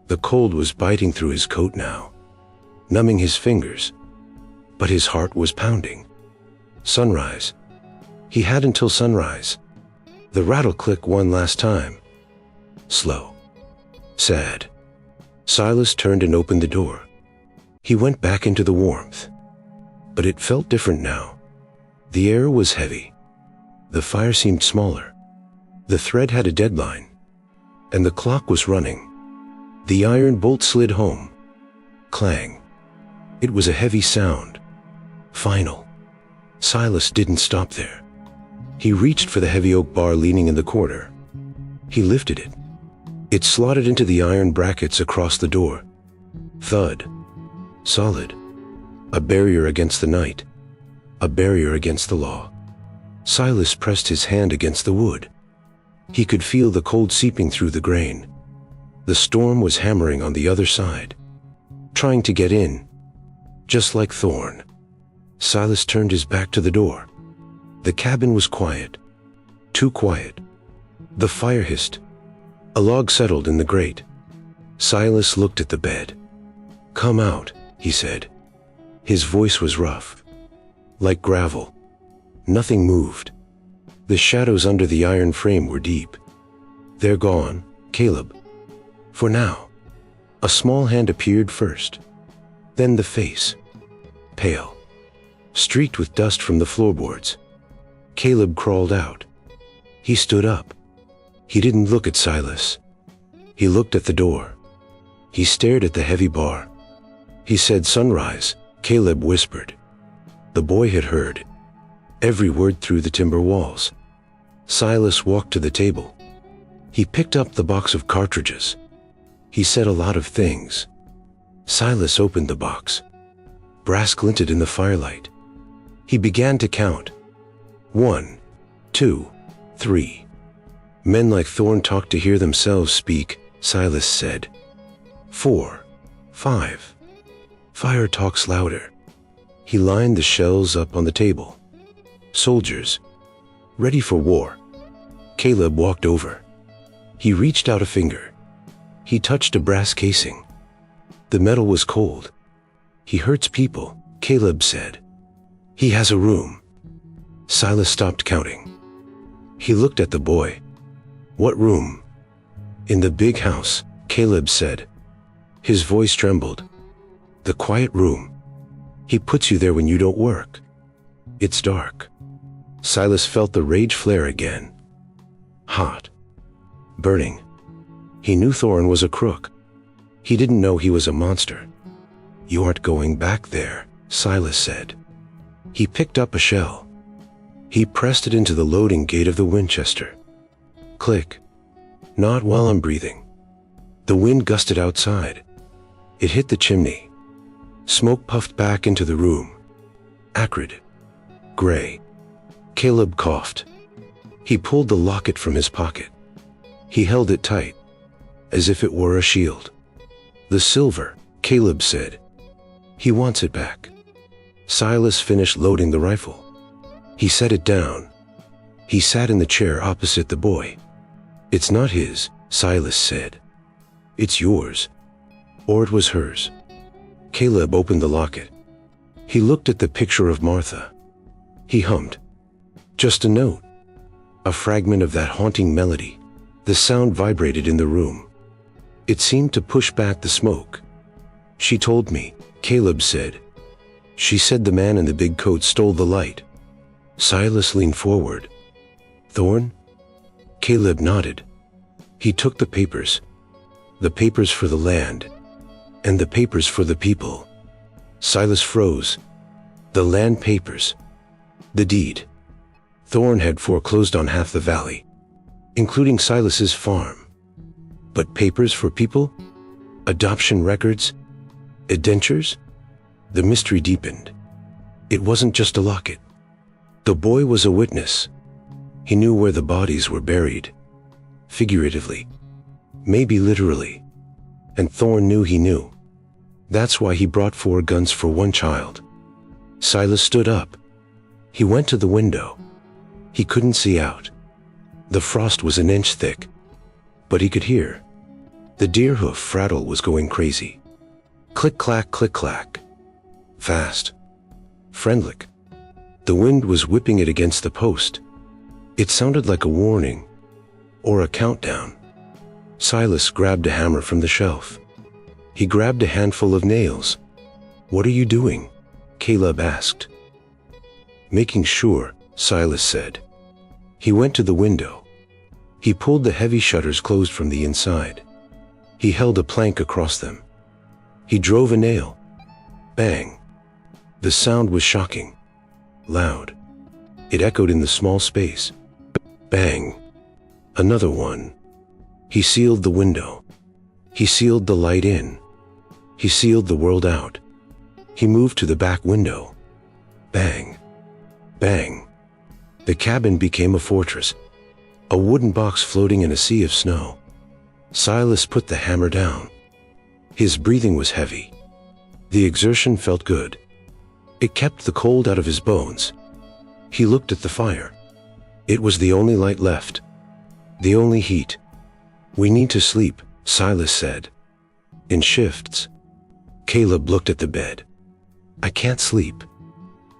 A: The cold was biting through his coat now, numbing his fingers, but his heart was pounding. Sunrise. He had until sunrise. The rattle clicked one last time. Slow. Sad. Silas turned and opened the door. He went back into the warmth. But it felt different now. The air was heavy. The fire seemed smaller. The thread had a deadline. And the clock was running. The iron bolt slid home. Clang. It was a heavy sound. Final. Silas didn't stop there. He reached for the heavy oak bar leaning in the corner. He lifted it. It slotted into the iron brackets across the door. Thud. Solid. A barrier against the night. A barrier against the law. Silas pressed his hand against the wood. He could feel the cold seeping through the grain. The storm was hammering on the other side, trying to get in, just like Thorn. Silas turned his back to the door. The cabin was quiet. Too quiet. The fire hissed. A log settled in the grate. Silas looked at the bed. Come out, he said. His voice was rough, like gravel. Nothing moved. The shadows under the iron frame were deep. They're gone, Caleb. For now. A small hand appeared first. Then the face. Pale. Streaked with dust from the floorboards. Caleb crawled out. He stood up. He didn't look at Silas. He looked at the door. He stared at the heavy bar. He said sunrise, Caleb whispered. The boy had heard. Every word through the timber walls. Silas walked to the table. He picked up the box of cartridges. He said a lot of things. Silas opened the box. Brass glinted in the firelight. He began to count. 1, 2, 3. Men like Thorn talk to hear themselves speak, Silas said. 4, 5. Fire talks louder. He lined the shells up on the table. Soldiers, ready for war. Caleb walked over. He reached out a finger. He touched a brass casing. The metal was cold. He hurts people, Caleb said. He has a room. Silas stopped counting. He looked at the boy. What room? In the big house, Caleb said. His voice trembled. The quiet room. He puts you there when you don't work. It's dark. Silas felt the rage flare again. Hot. Burning. He knew Thorn was a crook. He didn't know he was a monster. You aren't going back there, Silas said. He picked up a shell. He pressed it into the loading gate of the Winchester. Click. Not while I'm breathing. The wind gusted outside. It hit the chimney. Smoke puffed back into the room. Acrid. Gray. Caleb coughed. He pulled the locket from his pocket. He held it tight, as if it were a shield. The silver, Caleb said. He wants it back. Silas finished loading the rifle. He set it down. He sat in the chair opposite the boy. It's not his, Silas said. It's yours. Or it was hers. Caleb opened the locket. He looked at the picture of Martha. He hummed. Just a note. A fragment of that haunting melody. The sound vibrated in the room. It seemed to push back the smoke. She told me, Caleb said. She said the man in the big coat stole the light. Silas leaned forward. Thorn? Caleb nodded. He took the papers for the land, and the papers for the people. Silas froze. The land papers. The deed. Thorn had foreclosed on half the valley, including Silas's farm. But papers for people? Adoption records? Indentures? The mystery deepened. It wasn't just a locket. The boy was a witness. He knew where the bodies were buried. Figuratively. Maybe literally. And Thorn knew he knew. That's why he brought 4 guns for one child. Silas stood up. He went to the window. He couldn't see out. The frost was an inch thick. But he could hear. The deer hoof rattle was going crazy. Click-clack, click-clack. Fast. Friendly. The wind was whipping it against the post. It sounded like a warning. Or a countdown. Silas grabbed a hammer from the shelf. He grabbed a handful of nails. What are you doing? Caleb asked. Making sure, Silas said. He went to the window. He pulled the heavy shutters closed from the inside. He held a plank across them. He drove a nail. Bang. The sound was shocking. Loud. It echoed in the small space. Bang. Another one. He sealed the window. He sealed the light in. He sealed the world out. He moved to the back window. Bang. Bang. The cabin became a fortress. A wooden box floating in a sea of snow. Silas put the hammer down. His breathing was heavy. The exertion felt good. It kept the cold out of his bones. He looked at the fire. It was the only light left. The only heat. We need to sleep, Silas said. In shifts. Caleb looked at the bed. I can't sleep.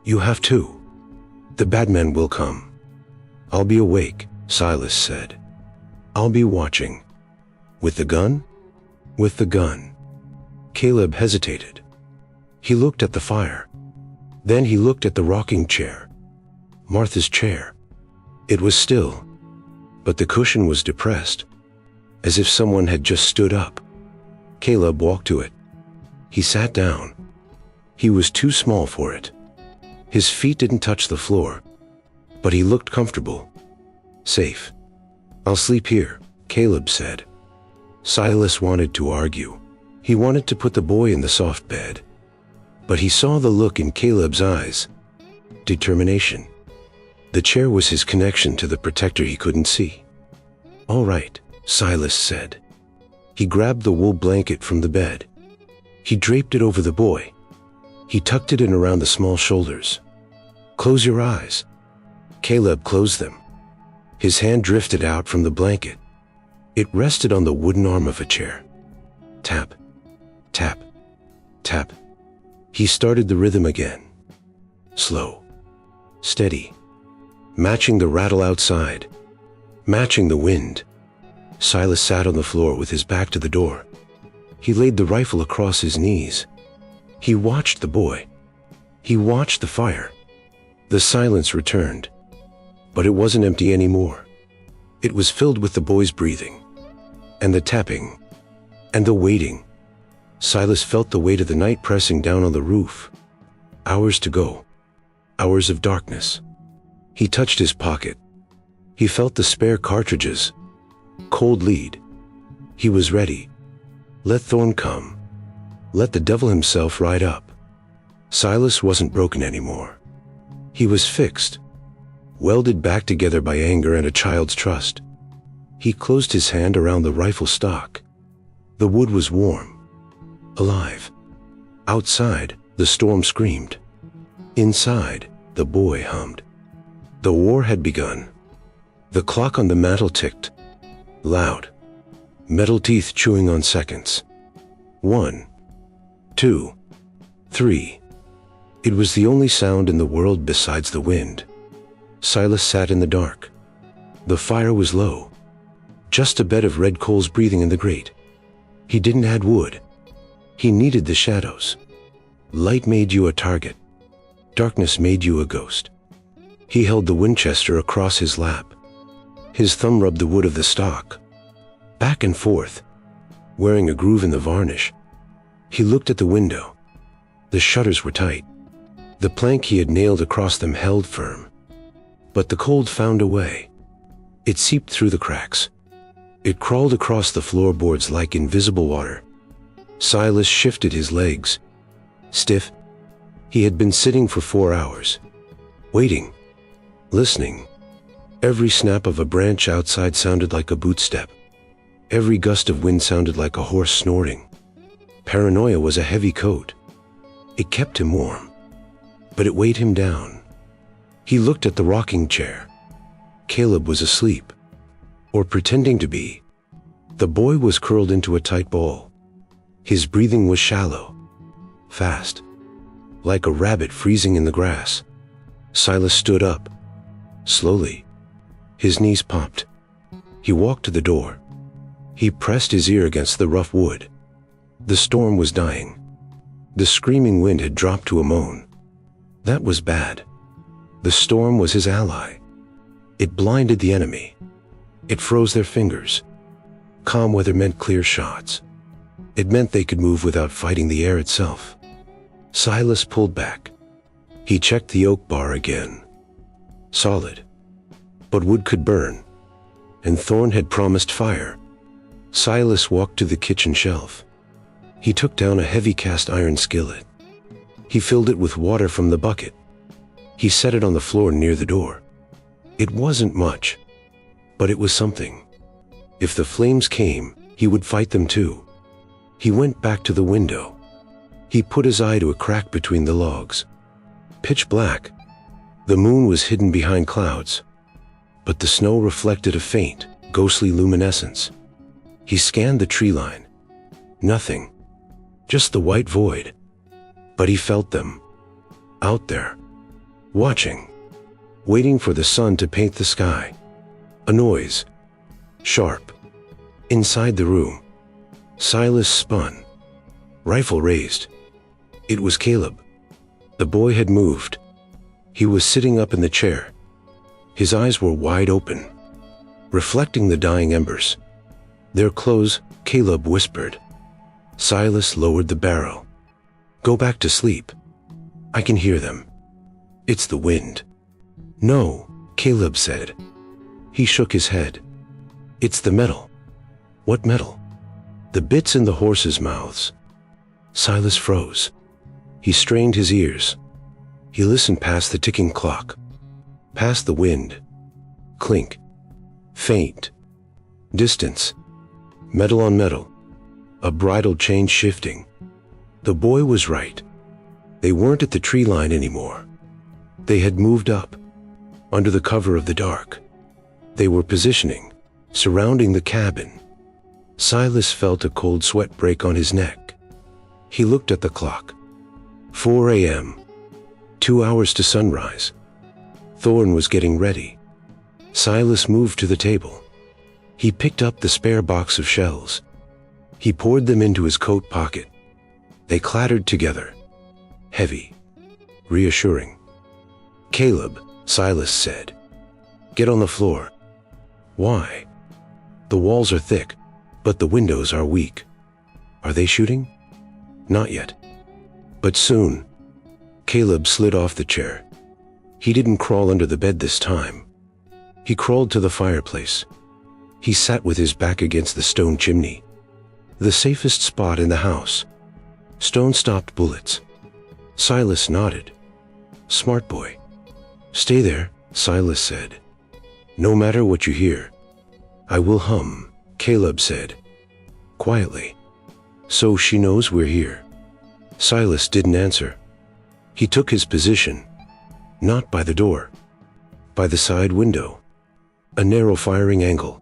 A: You have to. The bad men will come. I'll be awake, Silas said. I'll be watching. With the gun? With the gun. Caleb hesitated. He looked at the fire. Then he looked at the rocking chair. Martha's chair. It was still, but the cushion was depressed, as if someone had just stood up. Caleb walked to it. He sat down. He was too small for it. His feet didn't touch the floor, but he looked comfortable. Safe. I'll sleep here, Caleb said. Silas wanted to argue. He wanted to put the boy in the soft bed. But he saw the look in Caleb's eyes. Determination. The chair was his connection to the protector he couldn't see. All right, Silas said. He grabbed the wool blanket from the bed. He draped it over the boy. He tucked it in around the small shoulders. Close your eyes. Caleb closed them. His hand drifted out from the blanket. It rested on the wooden arm of a chair. Tap, tap, tap. He started the rhythm again. Slow, steady, matching the rattle outside, matching the wind. Silas sat on the floor with his back to the door. He laid the rifle across his knees. He watched the boy. He watched the fire. The silence returned. But it wasn't empty anymore. It was filled with the boy's breathing, and the tapping, and the waiting. Silas felt the weight of the night pressing down on the roof. Hours to go. Hours of darkness. He touched his pocket. He felt the spare cartridges. Cold lead. He was ready. Let Thorn come. Let the devil himself ride up. Silas wasn't broken anymore. He was fixed, welded back together by anger and a child's trust. He closed his hand around the rifle stock. The wood was warm, alive. Outside, the storm screamed. Inside, the boy hummed. The war had begun. The clock on the mantel ticked, loud, metal teeth chewing on seconds. 1, 2, 3. It was the only sound in the world besides the wind. Silas sat in the dark. The fire was low. Just a bed of red coals breathing in the grate. He didn't add wood. He needed the shadows. Light made you a target. Darkness made you a ghost. He held the Winchester across his lap. His thumb rubbed the wood of the stock. Back and forth, wearing a groove in the varnish. He looked at the window. The shutters were tight. The plank he had nailed across them held firm. But the cold found a way. It seeped through the cracks. It crawled across the floorboards like invisible water. Silas shifted his legs. Stiff. He had been sitting for 4 hours. Waiting. Listening. Every snap of a branch outside sounded like a boot step. Every gust of wind sounded like a horse snorting. Paranoia was a heavy coat. It kept him warm, but it weighed him down. He looked at the rocking chair. Caleb was asleep, or pretending to be. The boy was curled into a tight ball. His breathing was shallow, fast, like a rabbit freezing in the grass. Silas stood up, slowly. His knees popped. He walked to the door. He pressed his ear against the rough wood. The storm was dying. The screaming wind had dropped to a moan. That was bad. The storm was his ally. It blinded the enemy. It froze their fingers. Calm weather meant clear shots. It meant they could move without fighting the air itself. Silas pulled back. He checked the oak bar again. Solid. But wood could burn, and Thorn had promised fire. Silas walked to the kitchen shelf. He took down a heavy cast iron skillet. He filled it with water from the bucket. He set it on the floor near the door. It wasn't much, but it was something. If the flames came, he would fight them too. He went back to the window. He put his eye to a crack between the logs. Pitch black. The moon was hidden behind clouds, but the snow reflected a faint, ghostly luminescence. He scanned the tree line. Nothing. Just the white void. But he felt them. Out there. Watching. Waiting for the sun to paint the sky. A noise. Sharp. Inside the room. Silas spun. Rifle raised. It was Caleb. The boy had moved. He was sitting up in the chair. His eyes were wide open, reflecting the dying embers. "They're close," Caleb whispered. Silas lowered the barrel. "Go back to sleep. I can hear them. It's the wind." "No," Caleb said. He shook his head. It's the metal. What metal? The bits in the horses' mouths. Silas froze. He strained his ears. He listened past the ticking clock, past the wind. Clink. Faint. Distance. Metal on metal. A bridle chain shifting. The boy was right. They weren't at the tree line anymore. They had moved up, under the cover of the dark. They were positioning, surrounding the cabin. Silas felt a cold sweat break on his neck. He looked at the clock. 4 a.m. 2 hours to sunrise. Thorn was getting ready. Silas moved to the table. He picked up the spare box of shells. He poured them into his coat pocket. They clattered together. Heavy. Reassuring. "Caleb," Silas said. "Get on the floor." "Why?" "The walls are thick, but the windows are weak." "Are they shooting?" "Not yet. But soon." Caleb slid off the chair. He didn't crawl under the bed this time. He crawled to the fireplace. He sat with his back against the stone chimney. The safest spot in the house. Stone-stopped bullets. Silas nodded. "Smart boy." "Stay there," Silas said. "No matter what you hear." "I will hum," Caleb said. Quietly. "So she knows we're here." Silas didn't answer. He took his position. Not by the door. By the side window. A narrow firing angle.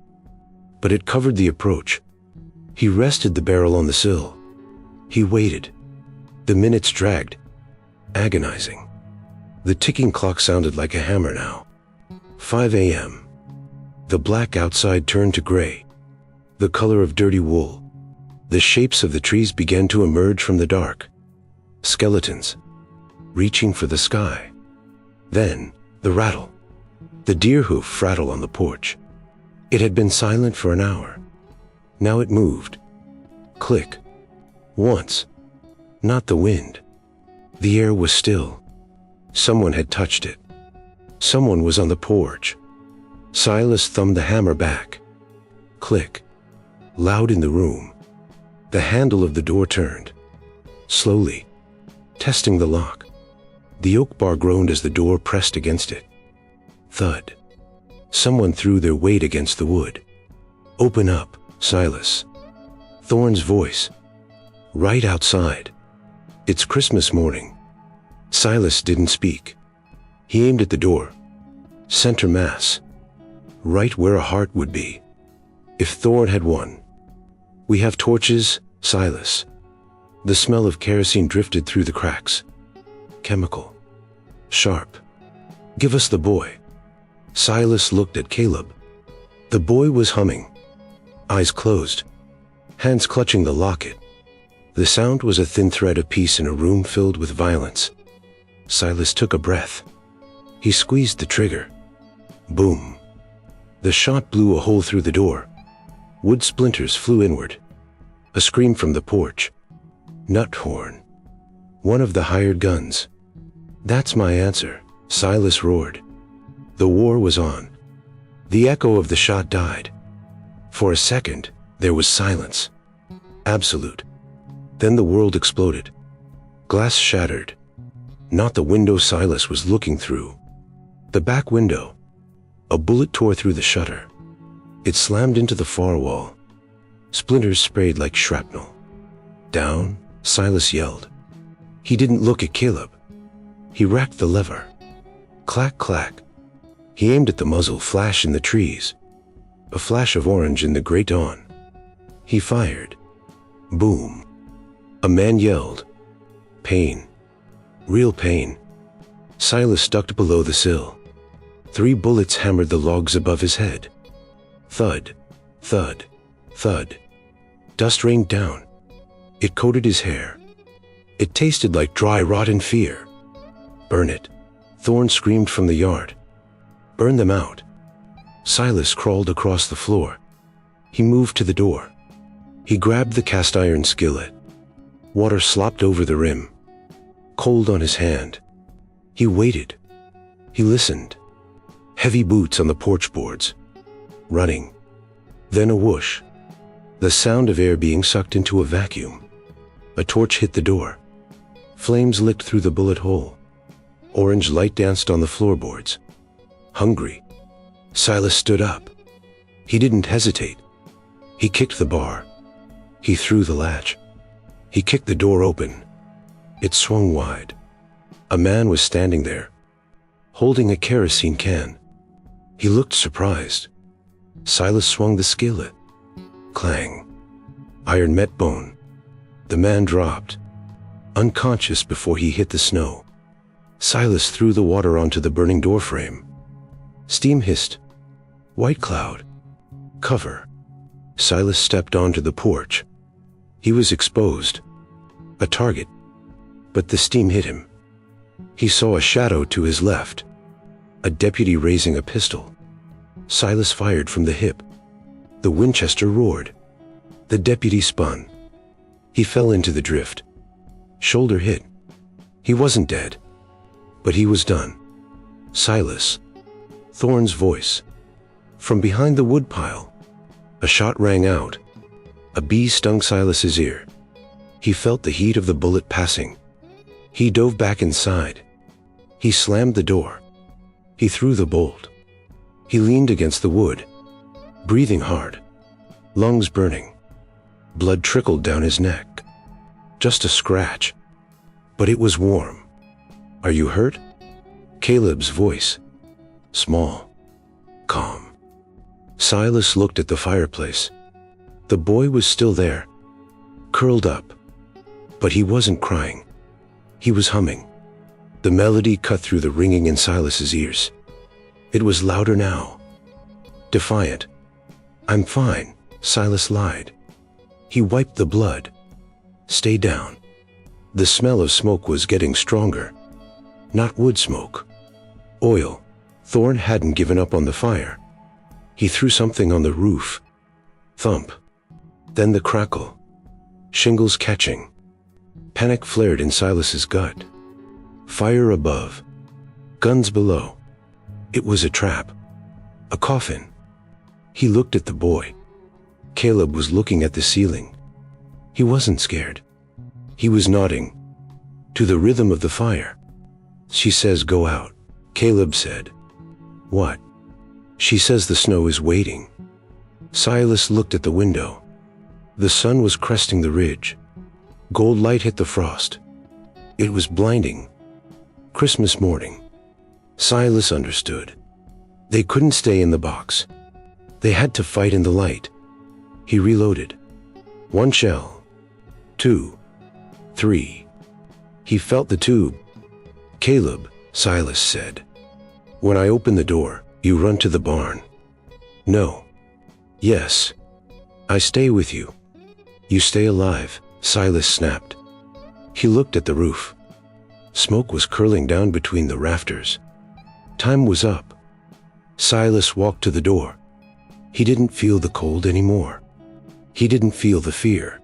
A: But it covered the approach. He rested the barrel on the sill. He waited. The minutes dragged. Agonizing. The ticking clock sounded like a hammer now. 5 a.m. The black outside turned to gray. The color of dirty wool. The shapes of the trees began to emerge from the dark. Skeletons. Reaching for the sky. Then, the rattle. The deer hoof rattle on the porch. It had been silent for an hour. Now it moved. Click. Once. Not the wind. The air was still. Someone had touched it. Someone was on the porch. Silas thumbed the hammer back. Click. Loud in the room. The handle of the door turned. Slowly. Testing the lock. The oak bar groaned as the door pressed against it. Thud. Someone threw their weight against the wood. "Open up, Silas." Thorn's voice. Right outside. "It's Christmas morning." Silas didn't speak. He aimed at the door. Center mass. Right where a heart would be. If Thorn had won. "We have torches, Silas." The smell of kerosene drifted through the cracks. Chemical. Sharp. "Give us the boy." Silas looked at Caleb. The boy was humming. Eyes closed. Hands clutching the locket. The sound was a thin thread of peace in a room filled with violence. Silas took a breath. He squeezed the trigger. Boom. The shot blew a hole through the door. Wood splinters flew inward. A scream from the porch. Nuthorn. One of the hired guns. "That's my answer," Silas roared. The war was on. The echo of the shot died. For a second, there was silence. Absolute. Then the world exploded. Glass shattered. Not the window Silas was looking through. The back window. A bullet tore through the shutter. It slammed into the far wall. Splinters sprayed like shrapnel. "Down," Silas yelled. He didn't look at Caleb. He racked the lever. Clack, clack. He aimed at the muzzle flash in the trees. A flash of orange in the gray dawn. He fired. Boom. A man yelled. Pain. Real pain. Silas ducked below the sill. 3 bullets hammered the logs above his head. Thud, thud, thud. Dust rained down. It coated his hair. It tasted like dry, rotten fear. "Burn it," Thorn screamed from the yard. "Burn them out." Silas crawled across the floor. He moved to the door. He grabbed the cast iron skillet. Water slopped over the rim. Cold on his hand. He waited. He listened. Heavy boots on the porch boards. running. Then a whoosh. The sound of air being sucked into a vacuum. A torch hit the door. Flames licked through the bullet hole. Orange light danced on the floorboards. Hungry, Silas stood up. He didn't hesitate. He kicked the bar. He threw the latch. He kicked the door open. It swung wide. A man was standing there, holding a kerosene can. He looked surprised. Silas swung the skillet. Clang. Iron met bone. The man dropped, unconscious before he hit the snow. Silas threw the water onto the burning doorframe. Steam hissed. White cloud. Cover. Silas stepped onto the porch. He was exposed. A target. But the steam hit him. He saw a shadow to his left. A deputy raising a pistol. Silas fired from the hip. The Winchester roared. The deputy spun. He fell into the drift. Shoulder hit. He wasn't dead, but he was done. Silas. Thorne's voice. From behind the woodpile. A shot rang out. A bee stung Silas's ear. He felt the heat of the bullet passing. He dove back inside. He slammed the door. He threw the bolt. He leaned against the wood, breathing hard, lungs burning. Blood trickled down his neck. Just a scratch, but it was warm. Are you hurt? Caleb's voice. Small, calm. Silas looked at the fireplace. The boy was still there, curled up, but he wasn't crying. He was humming. The melody cut through the ringing in Silas's ears. It was louder now. Defiant. I'm fine, Silas lied. He wiped the blood. Stay down. The smell of smoke was getting stronger. Not wood smoke. Oil. Thorne hadn't given up on the fire. He threw something on the roof. Thump. Then the crackle. Shingles catching. Panic flared in Silas's gut. Fire above. Guns below. It was a trap. A coffin. He looked at the boy. Caleb was looking at the ceiling. He wasn't scared. He was nodding. To the rhythm of the fire. She says go out. Caleb said. What? She says the snow is waiting. Silas looked at the window. The sun was cresting the ridge. Gold light hit the frost. It was blinding. Christmas morning. Silas understood. They couldn't stay in the box. They had to fight in the light. He reloaded. 1 shell. 2. 3. He felt the tube. Caleb, Silas said. When I open the door, you run to the barn. No. Yes. I stay with you. You stay alive, Silas snapped. He looked at the roof. Smoke was curling down between the rafters. Time was up. Silas walked to the door. He didn't feel the cold anymore. He didn't feel the fear.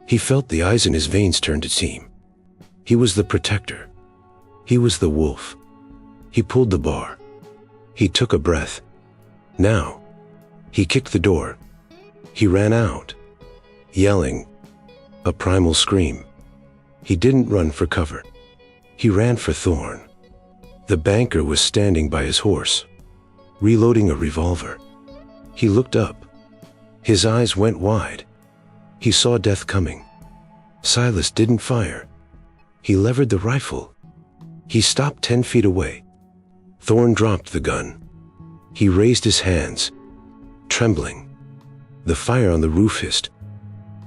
A: He felt the eyes in his veins turn to steam. He was the protector. He was the wolf. He pulled the bar. He took a breath. Now. He kicked the door. He ran out, yelling. A primal scream. He didn't run for cover. He ran for Thorne. The banker was standing by his horse, reloading a revolver. He looked up. His eyes went wide. He saw death coming. Silas didn't fire. He levered the rifle. He stopped 10 feet away. Thorne dropped the gun. He raised his hands, trembling. The fire on the roof hissed.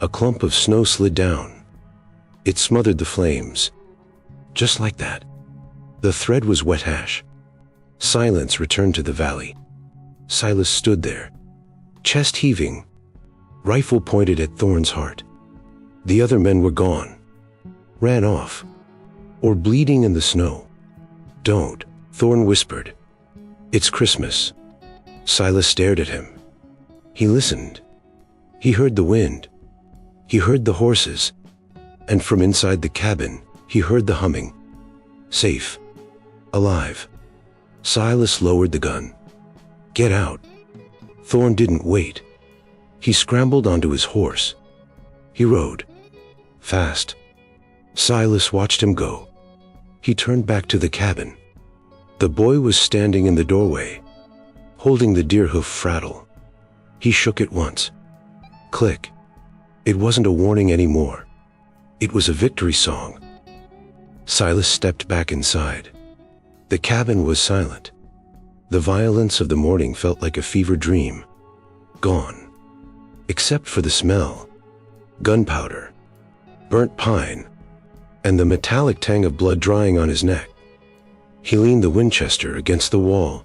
A: A clump of snow slid down. It smothered the flames. Just like that. The thread was wet ash. Silence returned to the valley. Silas stood there, chest heaving, rifle pointed at Thorne's heart. The other men were gone, ran off, or bleeding in the snow. Don't, Thorne whispered. It's Christmas. Silas stared at him. He listened. He heard the wind. He heard the horses. And from inside the cabin, he heard the humming. Safe. Alive. Silas lowered the gun. Get out. Thorn didn't wait. He scrambled onto his horse. He rode. Fast. Silas watched him go. He turned back to the cabin. The boy was standing in the doorway, holding the deer hoof fraddle. He shook it once. Click. It wasn't a warning anymore. It was a victory song. Silas stepped back inside. The cabin was silent. The violence of the morning felt like a fever dream. Gone. Except for the smell. Gunpowder. Burnt pine. And the metallic tang of blood drying on his neck. He leaned the Winchester against the wall.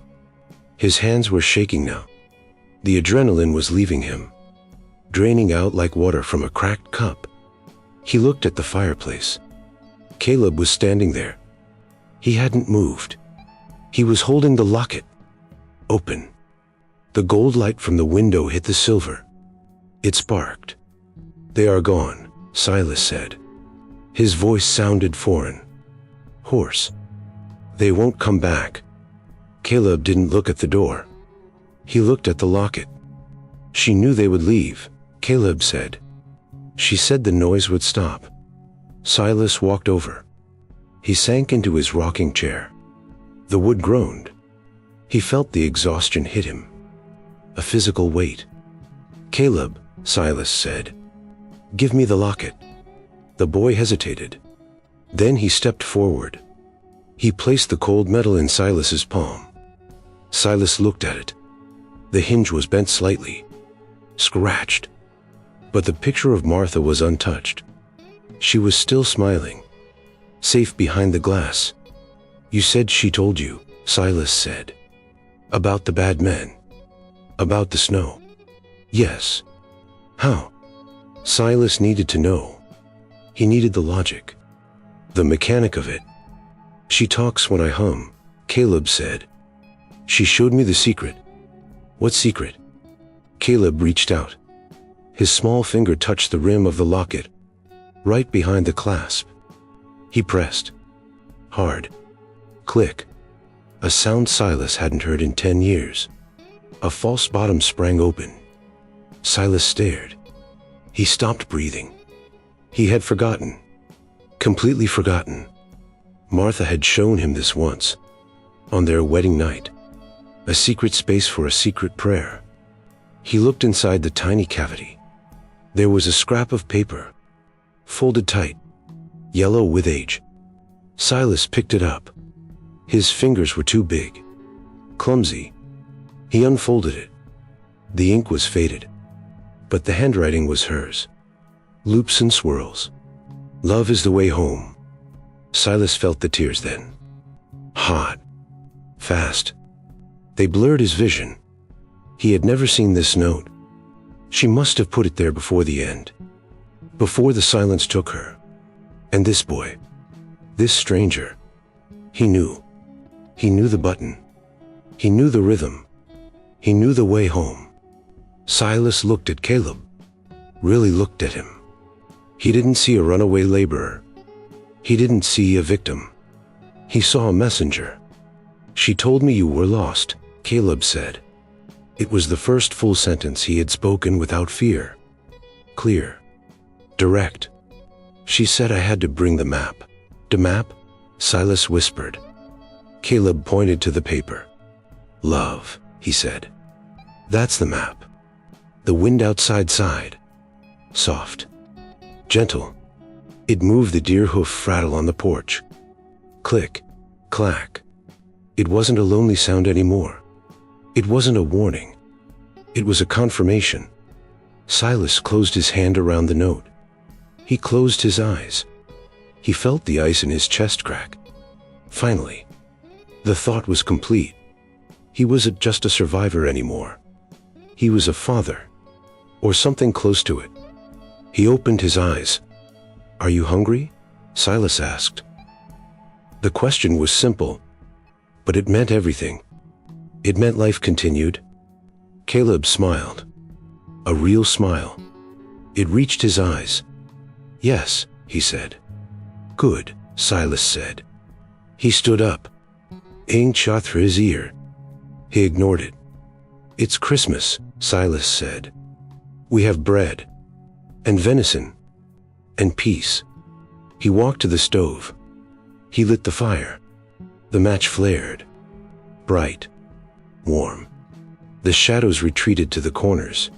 A: His hands were shaking now. The adrenaline was leaving him, draining out like water from a cracked cup. He looked at the fireplace. Caleb was standing there. He hadn't moved. He was holding the locket, open. The gold light from the window hit the silver. It sparked. "They are gone," Silas said. His voice sounded foreign, hoarse. "They won't come back." Caleb didn't look at the door. He looked at the locket. "She knew they would leave," Caleb said. "She said the noise would stop." Silas walked over. He sank into his rocking chair. The wood groaned. He felt the exhaustion hit him. A physical weight. "Caleb," Silas said, "give me the locket." The boy hesitated. Then he stepped forward. He placed the cold metal in Silas's palm. Silas looked at it. The hinge was bent slightly, scratched. But the picture of Martha was untouched. She was still smiling, safe behind the glass. "You said she told you," Silas said. "About the bad men. About the snow." "Yes." "How?" Silas needed to know. He needed the logic, the mechanic of it. "She talks when I hum," Caleb said. "She showed me the secret." "What secret?" Caleb reached out. His small finger touched the rim of the locket, right behind the clasp. He pressed. Hard. Click. A sound Silas hadn't heard in 10 years. A false bottom sprang open. Silas stared. He stopped breathing. He had forgotten. Completely forgotten. Martha had shown him this once. On their wedding night. A secret space for a secret prayer. He looked inside the tiny cavity. There was a scrap of paper, folded tight, yellow with age. Silas picked it up. His fingers were too big, clumsy. He unfolded it. The ink was faded, but the handwriting was hers. Loops and swirls. "Love is the way home." Silas felt the tears then. Hot. Fast. They blurred his vision. He had never seen this note. She must have put it there before the end. Before the silence took her. And this boy. This stranger. He knew. He knew the button. He knew the rhythm. He knew the way home. Silas looked at Caleb. Really looked at him. He didn't see a runaway laborer. He didn't see a victim. He saw a messenger. "She told me you were lost," Caleb said. It was the first full sentence he had spoken without fear. Clear. Direct. "She said I had to bring the map." "The map?" Silas whispered. Caleb pointed to the paper. "Love," he said. "That's the map." The wind outside sighed. Soft. Gentle. It moved the deer hoof fraddle on the porch. Click. Clack. It wasn't a lonely sound anymore. It wasn't a warning. It was a confirmation. Silas closed his hand around the note. He closed his eyes. He felt the ice in his chest crack. Finally. The thought was complete. He wasn't just a survivor anymore. He was a father. Or something close to it. He opened his eyes. "Are you hungry?" Silas asked. The question was simple, but it meant everything. It meant life continued. Caleb smiled. A real smile. It reached his eyes. "Yes," he said. "Good," Silas said. He stood up. Ink shot through his ear. He ignored it. "It's Christmas," Silas said. "We have bread, and venison, and peace." He walked to the stove. He lit the fire. The match flared, bright, warm. The shadows retreated to the corners.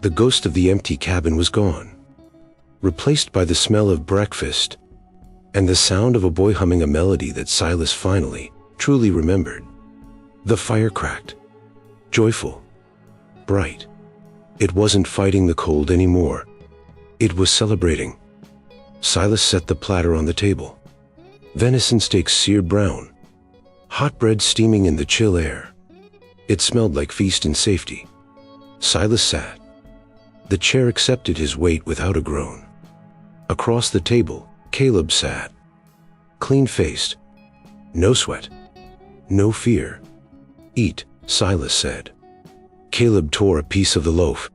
A: The ghost of the empty cabin was gone, replaced by the smell of breakfast and the sound of a boy humming a melody that Silas finally, truly remembered. The fire cracked, joyful, bright. It wasn't fighting the cold anymore. It was celebrating. Silas set the platter on the table. Venison steaks seared brown, hot bread steaming in the chill air. It smelled like feast and safety. Silas sat. The chair accepted his weight without a groan. Across the table, Caleb sat, clean-faced, no sweat, no fear. "Eat," Silas said. Caleb tore a piece of the loaf.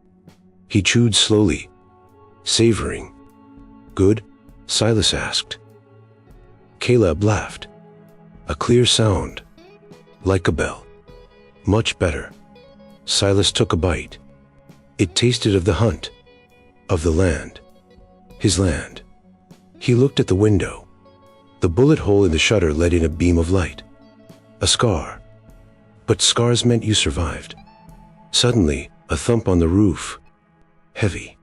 A: He chewed slowly, savoring. "Good?" Silas asked. Caleb laughed. A clear sound, like a bell. "Much better." Silas took a bite. It tasted of the hunt, of the land, his land. He looked at the window. The bullet hole in the shutter let in a beam of light. A scar. But scars meant you survived. Suddenly, a thump on the roof. Heavy.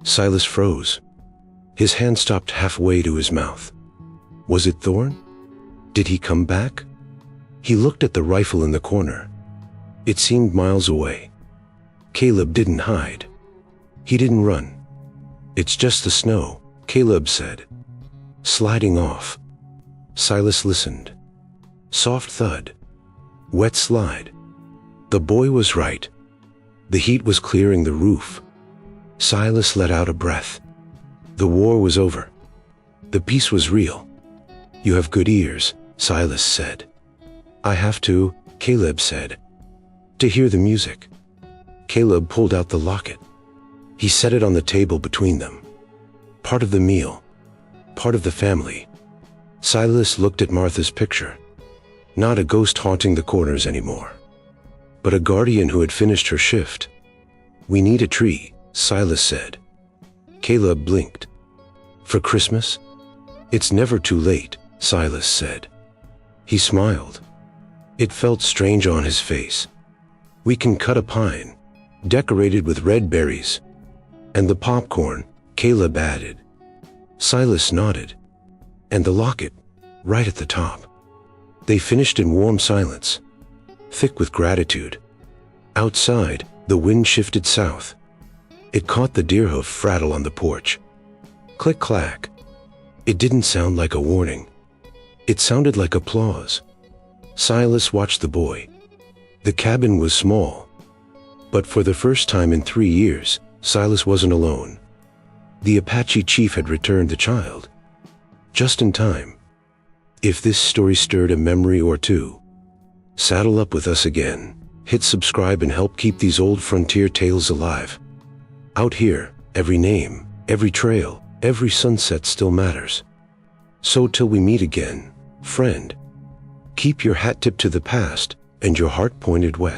A: Silas froze. His hand stopped halfway to his mouth. Was it Thorn? Did he come back? He looked at the rifle in the corner. It seemed miles away. Caleb didn't hide. He didn't run. "It's just the snow," Caleb said. "Sliding off." Silas listened. Soft thud. Wet slide. The boy was right. The heat was clearing the roof. Silas let out a breath. The war was over. The peace was real. "You have good ears," Silas said. "I have to," Caleb said. "To hear the music." Caleb pulled out the locket. He set it on the table between them. Part of the meal. Part of the family. Silas looked at Martha's picture. Not a ghost haunting the corners anymore, but a guardian who had finished her shift. "We need a tree," Silas said. Caleb blinked. "For Christmas?" "It's never too late," Silas said. He smiled. It felt strange on his face. "We can cut a pine, decorated with red berries, and the popcorn," Caleb added. Silas nodded. "And the locket, right at the top." They finished in warm silence, thick with gratitude. Outside, the wind shifted south. It caught the deer hoof rattle on the porch. Click-clack. It didn't sound like a warning. It sounded like applause. Silas watched the boy. The cabin was small, but for the first time in 3 years, Silas wasn't alone. The Apache Chief had returned the child. Just in time. If this story stirred a memory or two, saddle up with us again, hit subscribe and help keep these old frontier tales alive. Out here, every name, every trail, every sunset still matters. So till we meet again, friend, keep your hat tipped to the past and your heart pointed west.